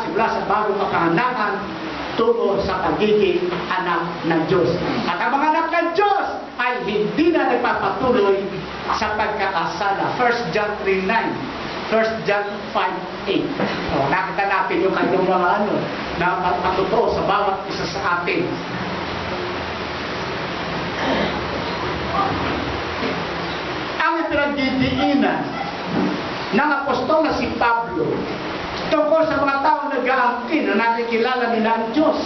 Simula sa bagong kapanganakan, tungo sa pagiging anak ng Diyos. At ang mga anak ng Diyos ay hindi na nagpapatuloy sa pagkakasala. 1 John 3:9, 1 John 5:8. Nakita natin yung kanyang mga na patotoo sa bawat isa sa atin. Ang ipinagdidiinan ng apostol na si Pablo tungkol sa mga taong nag-aangkin na nakikilala nila ang Diyos.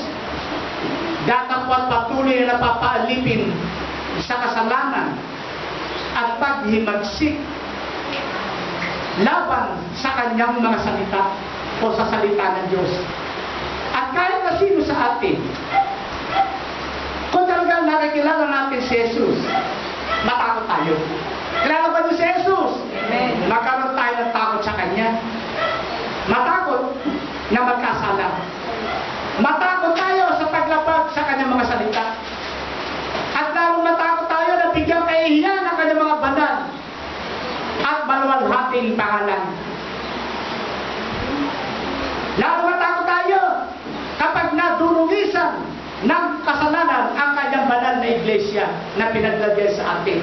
Datapwat patuloy na napapaalipin sa kasalanan at paghimagsik laban sa kanyang mga salita o sa salita ng Diyos. At kahit na sino sa atin, kung talagang nakikilala natin si Jesus, matakot tayo. Kilala ba niyo si Jesus? Amen. Magkaroon tayo ng takot sa Kanya. Matakot na magkasala. Matakot tayo sa paglabag sa Kanyang mga salita. At lalong matakot tayo na bigyan kahihiyan ng Kanyang mga banal at maluwalhating pangalan. Lalong matakot tayo kapag nadurungisan ng kasalanan ang Kanyang banal na iglesia na pinaglagay sa atin.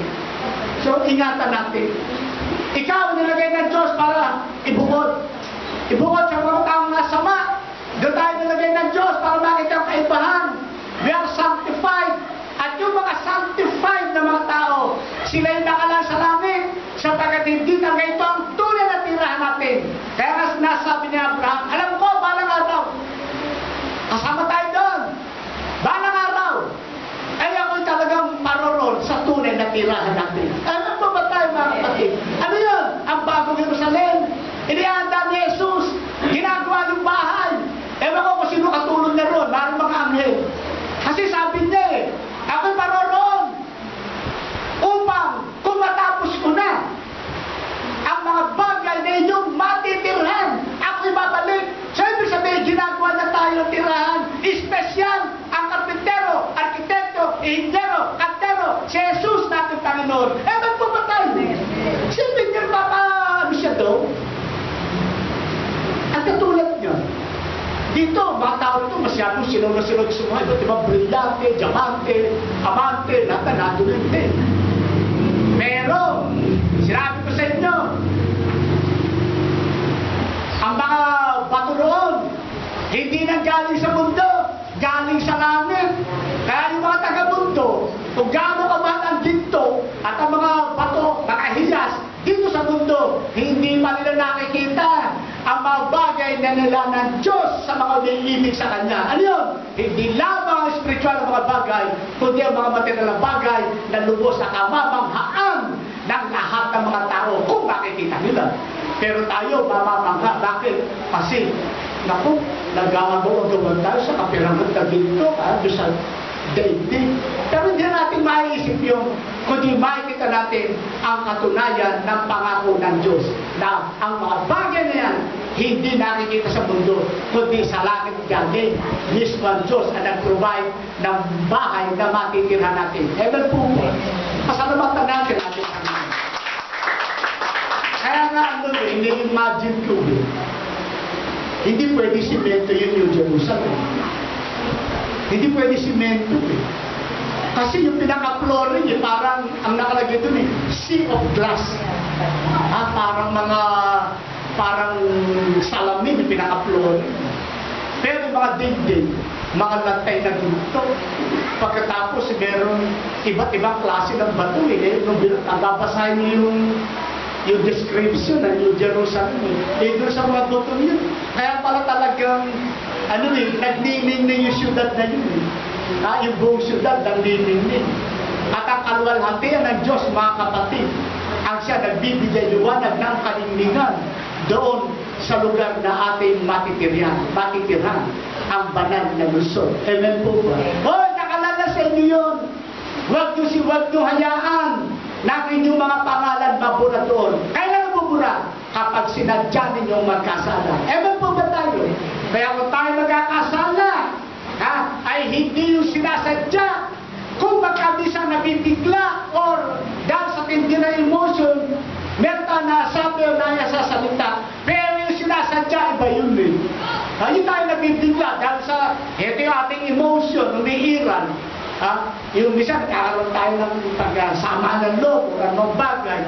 So, ingatan natin. Ikaw nilagay ng Diyos para ibukod. Ibukod sa mga taong nasama. Doon tayo nilagay ng Diyos para makita ang kaibahan. We are sanctified. At yung mga sanctified na mga tao, sila yung nakalang sa langit sapagkat hindi talaga ito ang tunay na tirahan natin. Kaya nga sinasabi ni Abraham, alam ko, balang araw, kasama tayo doon. Balang araw, ay ako'y talagang maroron sa tunay na tirahan natin. Ano ba ba tayo mga kapatid? Ano yun? Ang bagong Jerusalem. Inihanda ni Jesus. Ginagawa yung bahay. Ewan ko kung sino katulong na ron. Maraming mga anghel. Kasi sabi niya ako'y maroron upang kung matapos ko na ang mga bagay na inyong matitirhan, ako'y babalik. So, ibig sabihin, ginagawa na tayo ng tirahan. Espesyal ang karpintero, arkitekto, inhinyero, kantero, si Jesus natin Panginoon. Ba't po ba tayo? Siyempre niya siya daw. At katulad niya, dito, mga tao ito, masyadong sinunod-sunod sa mga ito, diba, brilyante, diamante, amante, lahat na natuloy din. Pero, sinabi ko sa inyo, ang mga bato roon, hindi nang galing sa mundo, galing sa langit. Kaya yung mga taga-mundo, kung gaano kamahal ang ginto at ang mga bato, nakahiyas, dito sa mundo, hindi pa nila nakikita ang mga bagay na nila ng Diyos sa mga umiibig sa Kanya. Ano yun? Hindi lamang ang spiritual na mga bagay, kundi ang mga material na bagay na lubos sa kamamanghaan ng lahat ng mga tao kung makikita nila. Pero tayo, mamamangha. Bakit? Kasi, naku, nag-aagaw-agawan tayo sa kapirangan na ginto, doon sa daigdig. Pero hindi natin maiisip yung, kundi makikita natin ang katunayan ng pangako ng Diyos na ang mga bagay na yan hindi nakikita sa mundo, kundi sa langit galing. Mismo ang Diyos ang nag-provide ng bahay na matitirhan natin. Ewan po po. Pasalamatan natin natin ang mga. Kaya nga ano hindi imagine ko hindi pwede simento yung New Jerusalem. Hindi pwede simento Kasi yung pinaka-flooring parang ang nakalagay doon sea of glass. Parang salamin yung pinaka-flooring. Pero yung mga dingding, mga lantay na ginto. Pagkatapos meron iba't ibang klase ng bato nung babasahin niyo yung description ng New Jerusalem doon sa mga bato yun. Kaya pala talagang nagnining na yung syudad na yun yung buong syudad nagnining din. At ang kaluwalhatian ng Diyos, mga kapatid, ang siya nagbibigay liwanag ng kalinglingan doon sa lugar na ating matitirhan, ang banal na Luzon. Amen po ba? Hoy, nakalala sa inyo yun. Huwag nyo hayaan na ang inyong mga pangalan mabura doon. Kailan mabura? Kapag sinadya ninyong magkasala. Amen po ba tayo? Kaya kung tayo magkakasala, ay hindi yung sinasadya. Kung magkabisa nabibigla or dahil sa tindi na emotion, merta na sabi o naya sa salita, pero yung sinasadya, iba yun eh. Hindi tayo nabibigla dahil sa ito yung ating emotion, umiiran. Yung minsan, nagkakaroon tayo ng pagsama ng loob o anong bagay.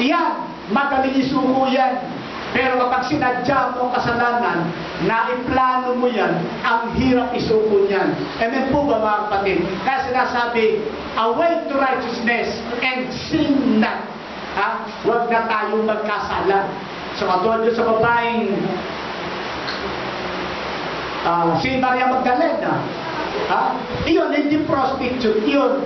Iyan, magaling isuko yan. Pero kapag sinadya mo ang kasalanan, naiplano mo yan, ang hirap isuko niyan. Amen po ba mga kapatid? Kaya sinasabi, away to righteousness and sin not. Huwag na tayong magkasala. So katulad sa babaeng si Maria Magdalena, iyon, hindi prostitute, iyon.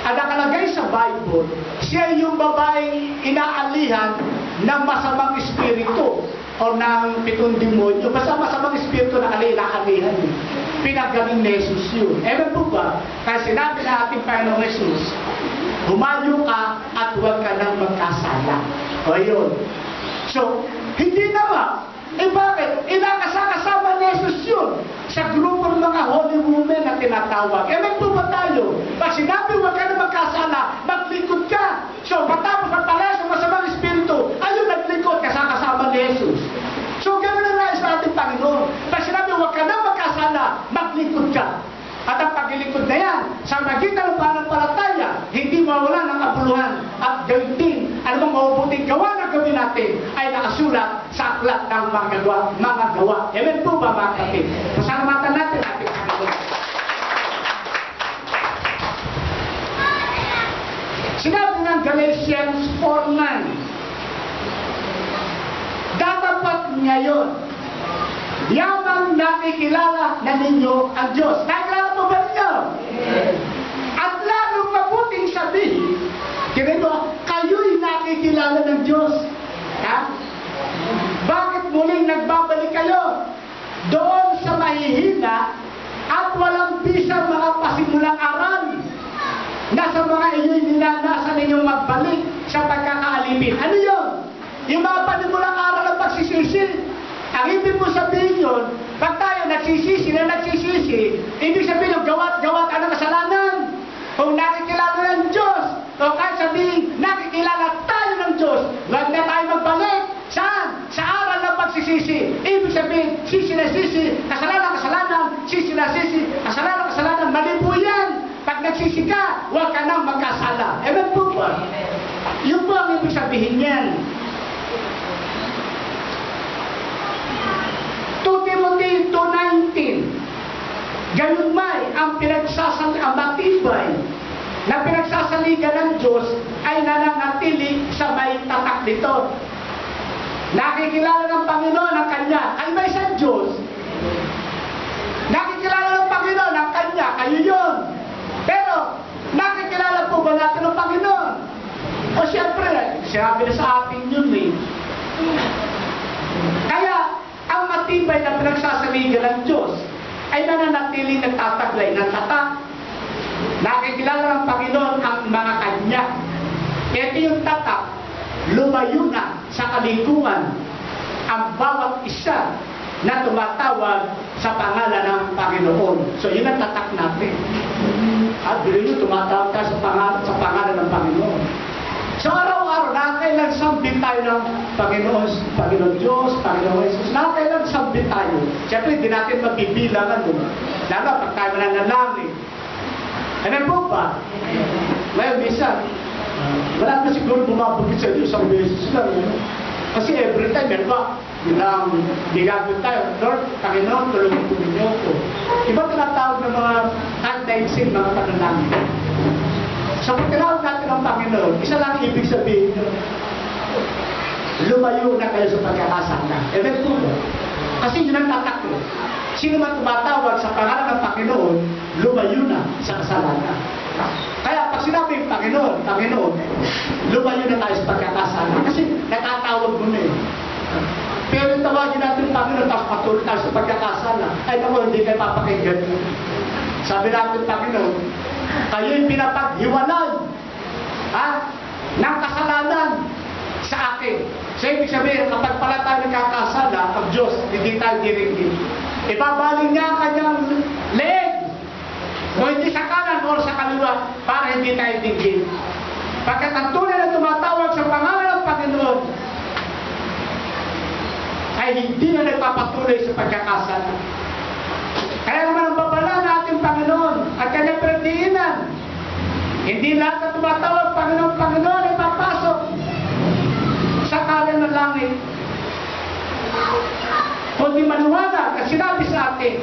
Ang nakalagay sa Bible, siya yung babaeng inaalihan ng masamang espiritu o ng pitong demonyo. Basta masamang espiritu na inaalihan. Pinagaling ni Jesus yun. Ewan po ba? Kaya sinabi na ating Panginoong Jesus, humayo ka at huwag ka nang magkasala. O yun. So, hindi naman. Bakit? Nakasama ni Jesus yun sa grupo ng mga holy women na tinatawag. Ewan po ba tayo? Pag sinabi huwag ka na magkasala, maglingkod ka. So, matapos magpalaya sa masamang espiritu, ayun, naglingkod ka sa kasama ni Jesus. So, gano'n na nais sa ating Panginoon. Pag sinabi huwag ka na magkasala, maglingkod ka. At ang paglilingkod na yan, sa magitan ng pananampalataya, hindi mawala ng kabuluhan at gawin din, anumang mabubuting gawa na gawin natin ay nakasulat sa aklat ng mga gawa. Amen po ba mga kapatid? Pasalamatan natin ating Panginoon. Sinabi ng Galatians 4:9, dapat ngayon, yamang nakikilala na ninyo ang Diyos. Nakikilala mo ba ninyo? At lalong mabuting sabihin, kayo'y nakikilala ng Diyos. Bakit muling nagbabalik kayo? Doon sa mahihina at walang bisang mga pasimulang aral na sa mga iyo'y ninanasan ninyong magbalik sa pagkakaalipin. Ano yun? Yung mga pasimulang aral ng pagsisisi. Ang ibig mo sabihin yun, pag tayo nagsisisi, ibig sabihin yung gawa ka ng kasalanan. Kung nakikilala ng Diyos, o kahit sabihin, nakikilala tayo ng Diyos, huwag na tayo magbalik. Saan? Sa aral ng pagsisisi. Ibig sabihin, sisi na sisi, kasalanan, sisi na sisi, kasalanan, mali po yan. Pag nagsisi ka, huwag ka nang magkasala. Ewan po ba? Yun po ang ibig sabihin yan. 2 Timothy 2:19, ganun may ang matibay na pinagsasaligan ng Diyos ay nananatili sa may tatak nito. Nakikilala ng Panginoon ang Kanya, ay may isang Diyos. Nakikilala ng Panginoon ang Kanya, kayo yun. Pero, nakikilala po ba natin ang Panginoon? O siyempre, sinabi na sa atin yun eh. Kaya, ang matibay na pinagsasaligan ng Diyos ay nananatili nagtataglay ng tatak. Nakikilala ng Panginoon ang mga Kanya. Ito yung tatak, lumayo na sa kalikuan ang bawat isa na tumatawag sa pangalan ng Panginoon. So yun ang tatak natin. At bilo nyo, tumatawag tayo sa pangalan ng Panginoon. So araw-araw, nakakailan sambit tayo ng Panginoon Diyos, Panginoon Jesus. Nakakailan sambit tayo. Siyempre, hindi natin mabibilangan. Lalo, pag tayo nananalangin. Ano po ba? Ngayon, minsan, wala na siguro bumabagit sa Diyos ang beses lang. Kasi every time, yan ba? Yun ang gagawin tayo. Lord, Panginoon, tulungan po ninyo ako. Iba tinatawag ng mga anti-sin, mga pananangin. So kung tinawag natin ang Panginoon, isa lang ibig sabihin, lumayo na kayo sa pagkakasala. Ewan po ba? Kasi yun ang tataklo. Sino man tumatawag sa pangalan ng Panginoon, lumayo na sa kasalanan. Kaya pag pag sinabi, Panginoon, lumayo na tayo sa pagkakasala. Kasi natatawag mo na eh. Pero tawagin natin Panginoon, tapos patuloy tayo sa pagkakasala. Ay naku, hindi kayo papakinggan. Sabi natin, Panginoon, kayo'y pinapaghiwalay ng kasalanan sa akin. So, ibig sabihin, kapag pala tayo nagkakasala, ang Diyos, hindi tayo diringgin. Ibabaling niya ang kanyang leeg. O hindi sa kanan o sa kaliwa para hindi tayo dinggin. Pagkat ang tunay na tumatawag sa pangalan ng Panginoon ay hindi na nagpapatuloy sa pagkakasala. Kaya naman ang babala na ating Panginoon at kanyang pinagdiinan. Hindi lahat na tumatawag Panginoon ay papasok sa kalan ng langit. Kundi maliwanag at sinabi sa atin,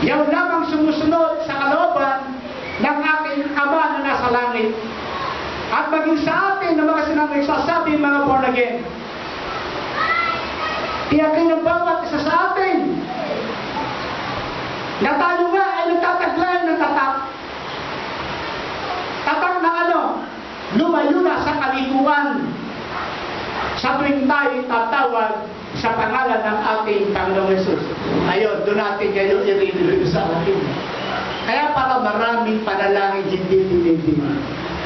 yaw lamang sumusunod sa kalooban ng aking Ama na nasa langit. At maging sa atin na mga sinagsasabi mga born again. Tiyakin ng bawat isa sa atin na tayo nga ay nagtataglay ng tatak. Tatak na ano? Lumayo na sa kalikuan sa tuwing tayo tatawag sa pangalan ng ating Panginoong Jesus. Ayun, doon natin ngayon i-review sa atin. Kaya pala maraming panalangin hindi dinidin.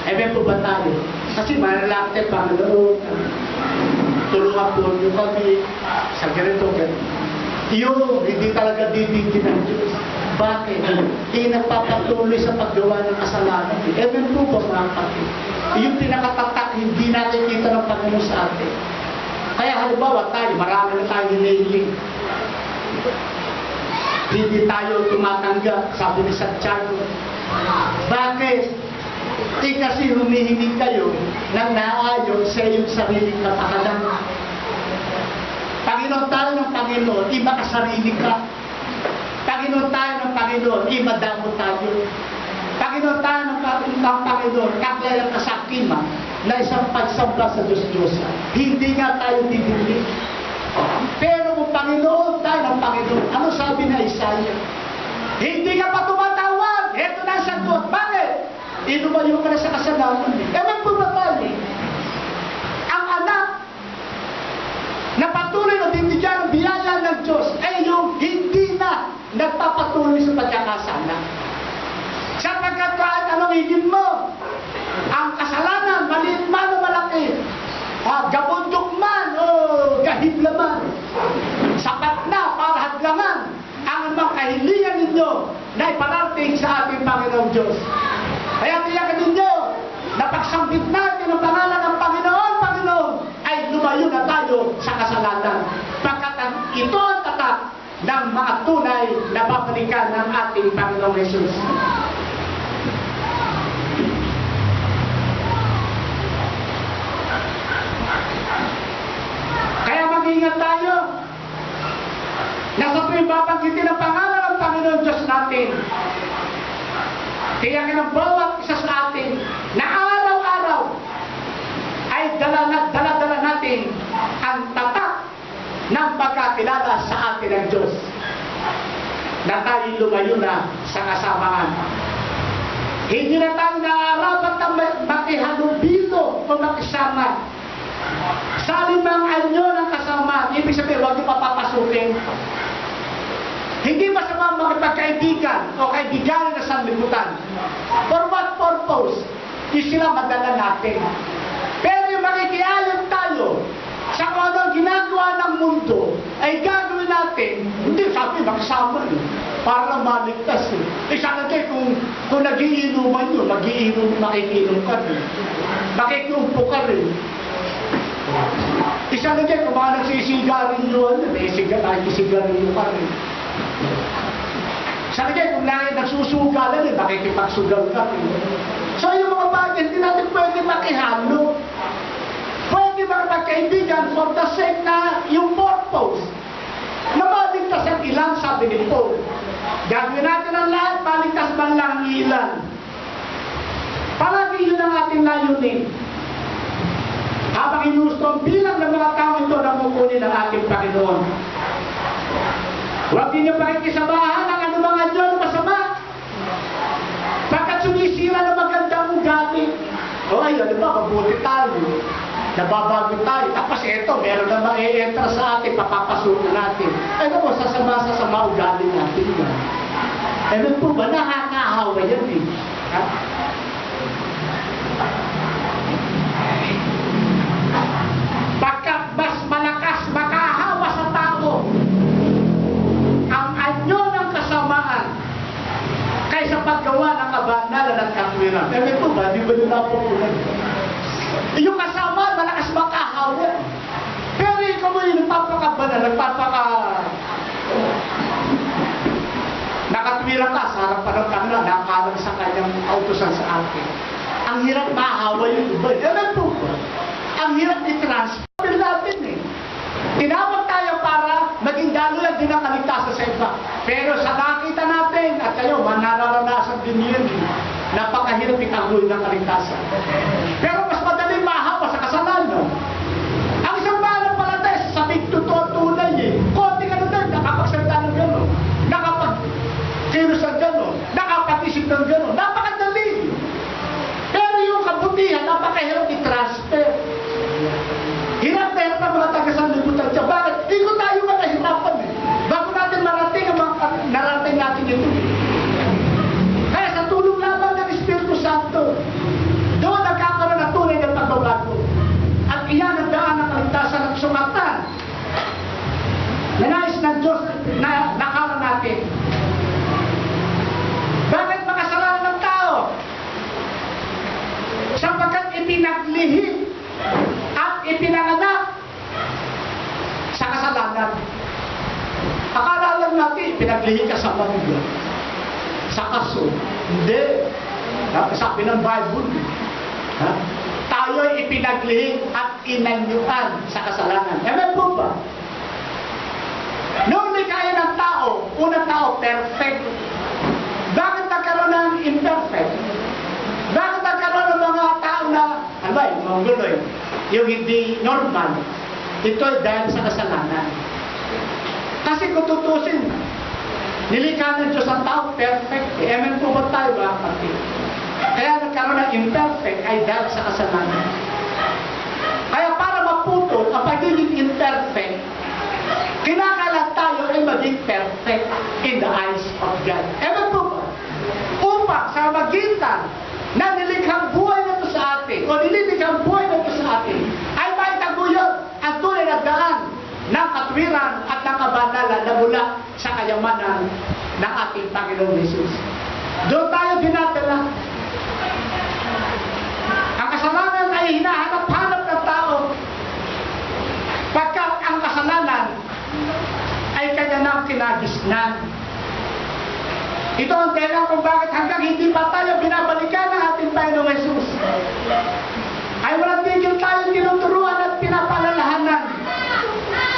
Amen po ba tayo? Kasi manalangin tayo, Panginoon, tulungan po niyo kami sa ganito. Yun, hindi talaga didingin ng Diyos. Bakit? Nagpapatuloy sa paggawa ng kasalanan. Amen po ba mga kapatid? Yung pinakatatak, hindi nakikita ng Panginoon sa atin. Kaya halimbawa tayo, marami na tayo hinailing. Hindi tayo tumatanggap, sabi ni Santiago. Bakit? Kasi humihingi kayo ng naayon sa iyong sariling kapakanan. Panginoon tayo ng Panginoon, iba ka sarili ka. Panginoon tayo ng Panginoon, iba damo tayo. Panginoon tayo ng Panginoon, kaklayang kasakima na isang pagsamba sa Diyos-Diyos. Hindi nga tayo didili. Pero kung Panginoon tayo ng Panginoon, ano sabi na Isaiah? Hindi ka pa tumatawag. Ito na ang sagot. Bakit? Inumayo ka na sa kasalanan. Ewan po ba tayo? Ang anak na patuloy na binigyan ng biyaya ng Diyos ay yung hindi na nagpapatuloy sa pagkakasala. Sapagkat kahit anong higin mo, ang kasalanan, maliit man o malaki, gabundok man o gahibla man, sapat na para hadlangan ang mga kahilingan ninyo na iparating sa ating Panginoong Diyos. Kaya tiyakan ninyo na pagsambit natin ang pangalan ng Panginoon, ay lumayo na tayo sa kasalanan. Pagkat ito ang tatak ng mga tunay na babalikan ng ating Panginoong Jesus. Kaya mag-ingat tayo na sa tuwing babanggitin ang pangalan ng Panginoon Diyos natin, tiyakin ang bawat isa sa atin na araw-araw ay dala-dala natin ang tatak ng pagkakilala sa atin ng Diyos na tayo lumayo na sa kasamaan. Hindi na tayo naarapat na makihalubilo o makisama sa limang anyo ng kasamaan. Ibig sabihin, huwag niyo papapasukin. Hindi masama makipagkaibigan o kaibigan na sanlibutan. For what purpose? Di sila madala natin. Pero yung makikiayon tayo sa kung anong ginagawa ng mundo ay gagawin natin, hindi sabi makasama nyo para lang maligtas sana kayo kung nagiinuman nyo, makikinom ka rin, makikiumpo ka rin. Sana kayo kung mga nagsisigarin nyo, nakikisigarin nyo ka rin. Sana kayo kung nagsusugalan, makikipagsugal ka rin. So yung mga bagay, hindi natin pwede makihalo. Pwede magkaibigan for the sake na yung purpose. Na maligtas ang ilan, sabi ni Paul. Gagawin natin ang lahat, maligtas man lang ang ilan. Palagi yun ang ating layunin. Habang inusto ang bilang ng mga tao ito na kukunin ng ating Panginoon. Huwag ninyo pakikisabahan ang anumang anyo na masama. Pagkat sumisira ng magandang ugali mabuti tayo, nababago tayo. Tapos ito, meron na ma-e-enter sa atin, papapasukan natin. Ano mo, sasama ugali natin yan. Ano po ba, nakakahawa yan eh. Ha? Pagka mas malakas makahawa sa tao ang anyo ng kasamaan kaysa paggawa ng kabanalan at katwiran. Ano po ba, di ba nyo napupunan? Yung kasamaan, malakas makahawa. Pero ikaw mo yung nagpapakabanal, nakatwiran ka sa harapan ng kanila, nakalang sa kanyang kautusan sa atin. Ang hirap mahawa yung iba. Ano po ba? Ang hirap i-transfer natin eh. Tinawag tayo para maging daluyan din ang kaligtasan sa iba. Pero sa nakita natin, at kayo, manararanasan din yun, napakahirap itaguloy ng kaligtasan. Pero mas madaling mahawa sa kasalanan. Ang isang mananampalataya sa sabing totoo tunay eh. Konti ka na din, nakapagsalita ng gano'n. Nakapag-kilos ng gano'n. Nakapag-isip ng gano'n. Napakadali. Pero yung kabutihan, napakahirap i-transfer. Hirap na hirap ang mga taga-sanlibutan siya. Bakit? Hindi ko tayo manahirapan eh. Bago natin marating ang mga narating natin ito. Kaya sa tulong lamang ng Espiritu Santo, doon nagkakaroon ng tunay ng pagbabago. At iyan ang daan ng kaligtasan at sumatan na nais ng Diyos na nakala natin. Bakit makasalanan ng tao? Sapagkat ipinaglihim at ipinanganak sa kasalanan. Akala lang natin, ipinaglihim ka sa mangga, sa kaso. Hindi. Sabi ng Bible, tayo'y ipinaglihim at inanyuan sa kasalanan. Amen po ba? Noong likaya ng tao, unang tao, perfect. Bakit nagkaroon ng imperfect? Bakit nagkaroon ng mga tao na, ano ba, yung mga guloy, yung hindi normal? Ito ay dahil sa kasalanan. Kasi kung tutusin, nilikha ng Diyos ang tao, perfect. Amen po ba tayo ba, kapatid? Kaya nagkaroon ng imperfect ay dahil sa kasalanan. Kaya para maputol ang pagiging imperfect, kinakailangan tayo ay maging perfect in the eyes of God. Amen po ba? Upang sa magitan na nilikhang buhay na ito sa atin, o nililikhang buhay na ito sa atin, ay maitaguyod ang tunay na daan ng katwiran at ng kabanalan na mula sa kayamanan ng ating Panginoong Jesus. Doon tayo dinadala. Ang kasalanan ay hinahanap-hanap ng tao pagkat ang kasalanan ay kanya nang kinagisnan. Ito ang dahilan kung bakit hanggang hindi pa tayo binabalikan ng ating Panginoong Jesus. Ay walang tigil tayo tinuturuan at pinapalalahanan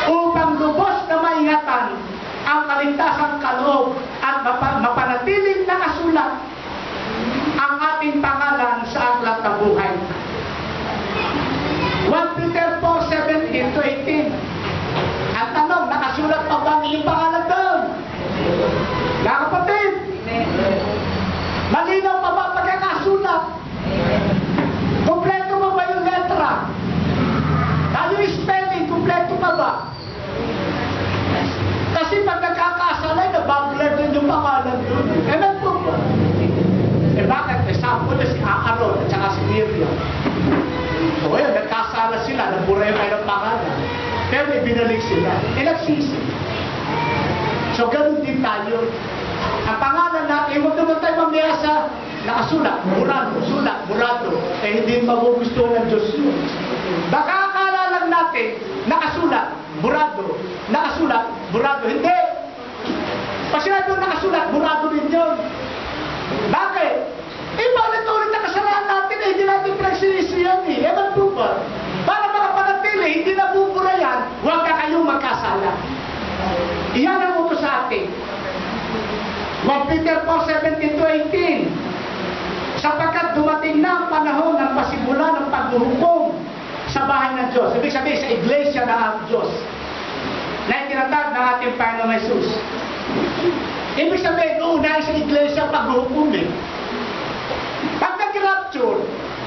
upang lubos na maingatan ang kaligtasang kaloob at mapanatiling nakasulat ang ating pangalan sa aklat ng buhay. 1 Peter 4:17-18. Ang tanong, nakasulat pa ba ang iyong pangalan doon? Mga kapatid, malinaw pa ba pagkakasulat? Kompleto pa ba yung letra? Yung spelling, kompleto pa ba? Kasi pag nagkakasalay, nababler din yung pangalan doon. Amen po ba? Bakit? Sample na si Aaron at saka si Miriam. So ayun, nagkasala sila, naburay pa ng pangalan. Pero ibinalik sila. Nagsisi. So ganun din tayo. Ang pangalan natin, huwag naman tayo mamaya sa nakasulat, murado, sulat, murado. Hindi magugustuhan ng Diyos yun. Baka akala lang natin, nakasulat, murado, nakasulat, murado. Hindi. Pag sinabi yung nakasulat, murado din yun. Bakit? Ulit-ulit na kasalanan natin hindi natin pinagsinisiyan eh. Ewan po ba? Para makapanatili, hindi nabubura yan, huwag ka kayong magkasala. Iyan ang utos sa atin. 1 Peter 4:17-18. Sapagkat dumating na ang panahon ng pasimula ng paghuhukom sa bahay ng Diyos. Ibig sabihin sa iglesia ng Diyos na itinatag ng ating Panginoong Jesus. Ibig sabihin, uunahin sa iglesia paghuhukom eh. Pag nag-rapture,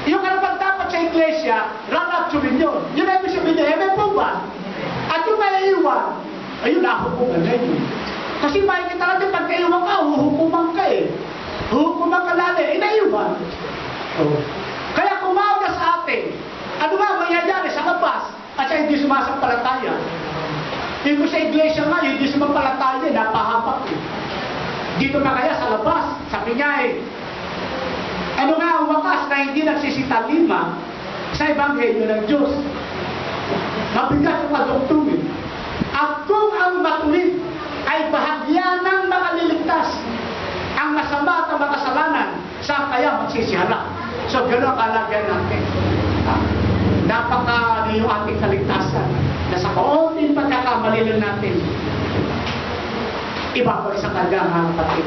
yung karapat dapat sa iglesia, siya, rarapsurin yun. Yun ay ibig sabihin niya, may po ba? At yung naiiwan, ayun, nahukuman na yun. Kasi makikita natin, pag naiiwan ka, huhukuman ka eh. Huhukuman ka lali, naiiwan. Oh. Kaya kumawag ka sa atin, ano ba mangyayari sa labas? At siya hindi sumasampalataya. Dito sa iglesia nga, hindi sumampalataya, napahapak eh. Dito na kaya sa labas, sabi niya eh, ano nga ang wakas na hindi nagsisitalima sa Ebanghelyo ng Diyos? Mabigat yung kadoktumin. At kung ang matuwid ay bahagya ng makaliligtas, ang masama at ang makasalanan, saan kaya magsisihala? So, gano'n ang kalagyan natin. Napaka yung ating kaligtasan na sa kaunting pagkakamali lang natin, ibabalik sa kanyang kapatid.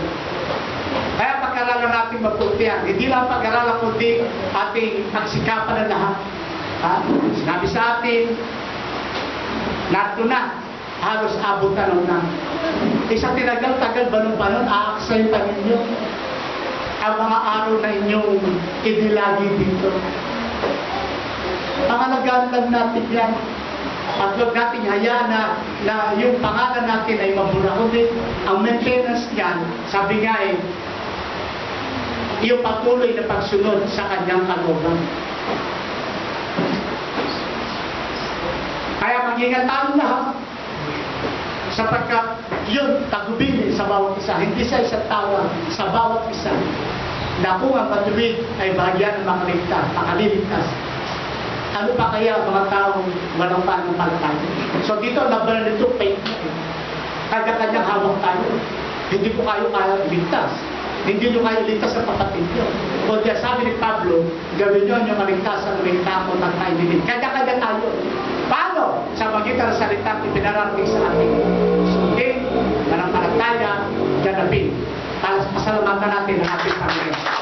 Kaya pag-aralan natin mabuti yan. Hindi lang pag-aralan kundi ating pagsikapan ng lahat. Sinabi sa atin, narito na, halos abutan na. Isang tinagal-tagal ba nung panon, aaksay pa ninyo ang mga araw na inyong inilagi dito. Pangalagaan lang natin yan. At huwag natin hayaan na yung pangalan natin ay mabura. Kundi ang maintenance niyan, sabi nga eh, yung patuloy na pagsunod sa kanyang kalooban. Kaya mag-ingat tayo lahat sapagkat yun tagubili sa bawat isa. Hindi sa isang tao, sa bawat isa. Na kung ang patuloy ay bahagyan ng makaliligtas. Ano pa kaya mga taong walang pananampalataya? So dito, labanan nito, faith. Kanya-kanyang hawak tayo. Hindi po kayo kaya ligtas. Hindi nyo kayo ligtas sa kapatid nyo. Kundi sabi ni Pablo, gawin nyo ang maligtasan ng may takot at naibigin. Kanya-kanya tayo. Paano? Sa magitan ng salita ipinarating sa atin. Sundin, mananampalataya, ganapin. Pasalamatan natin ang ating Panginoon.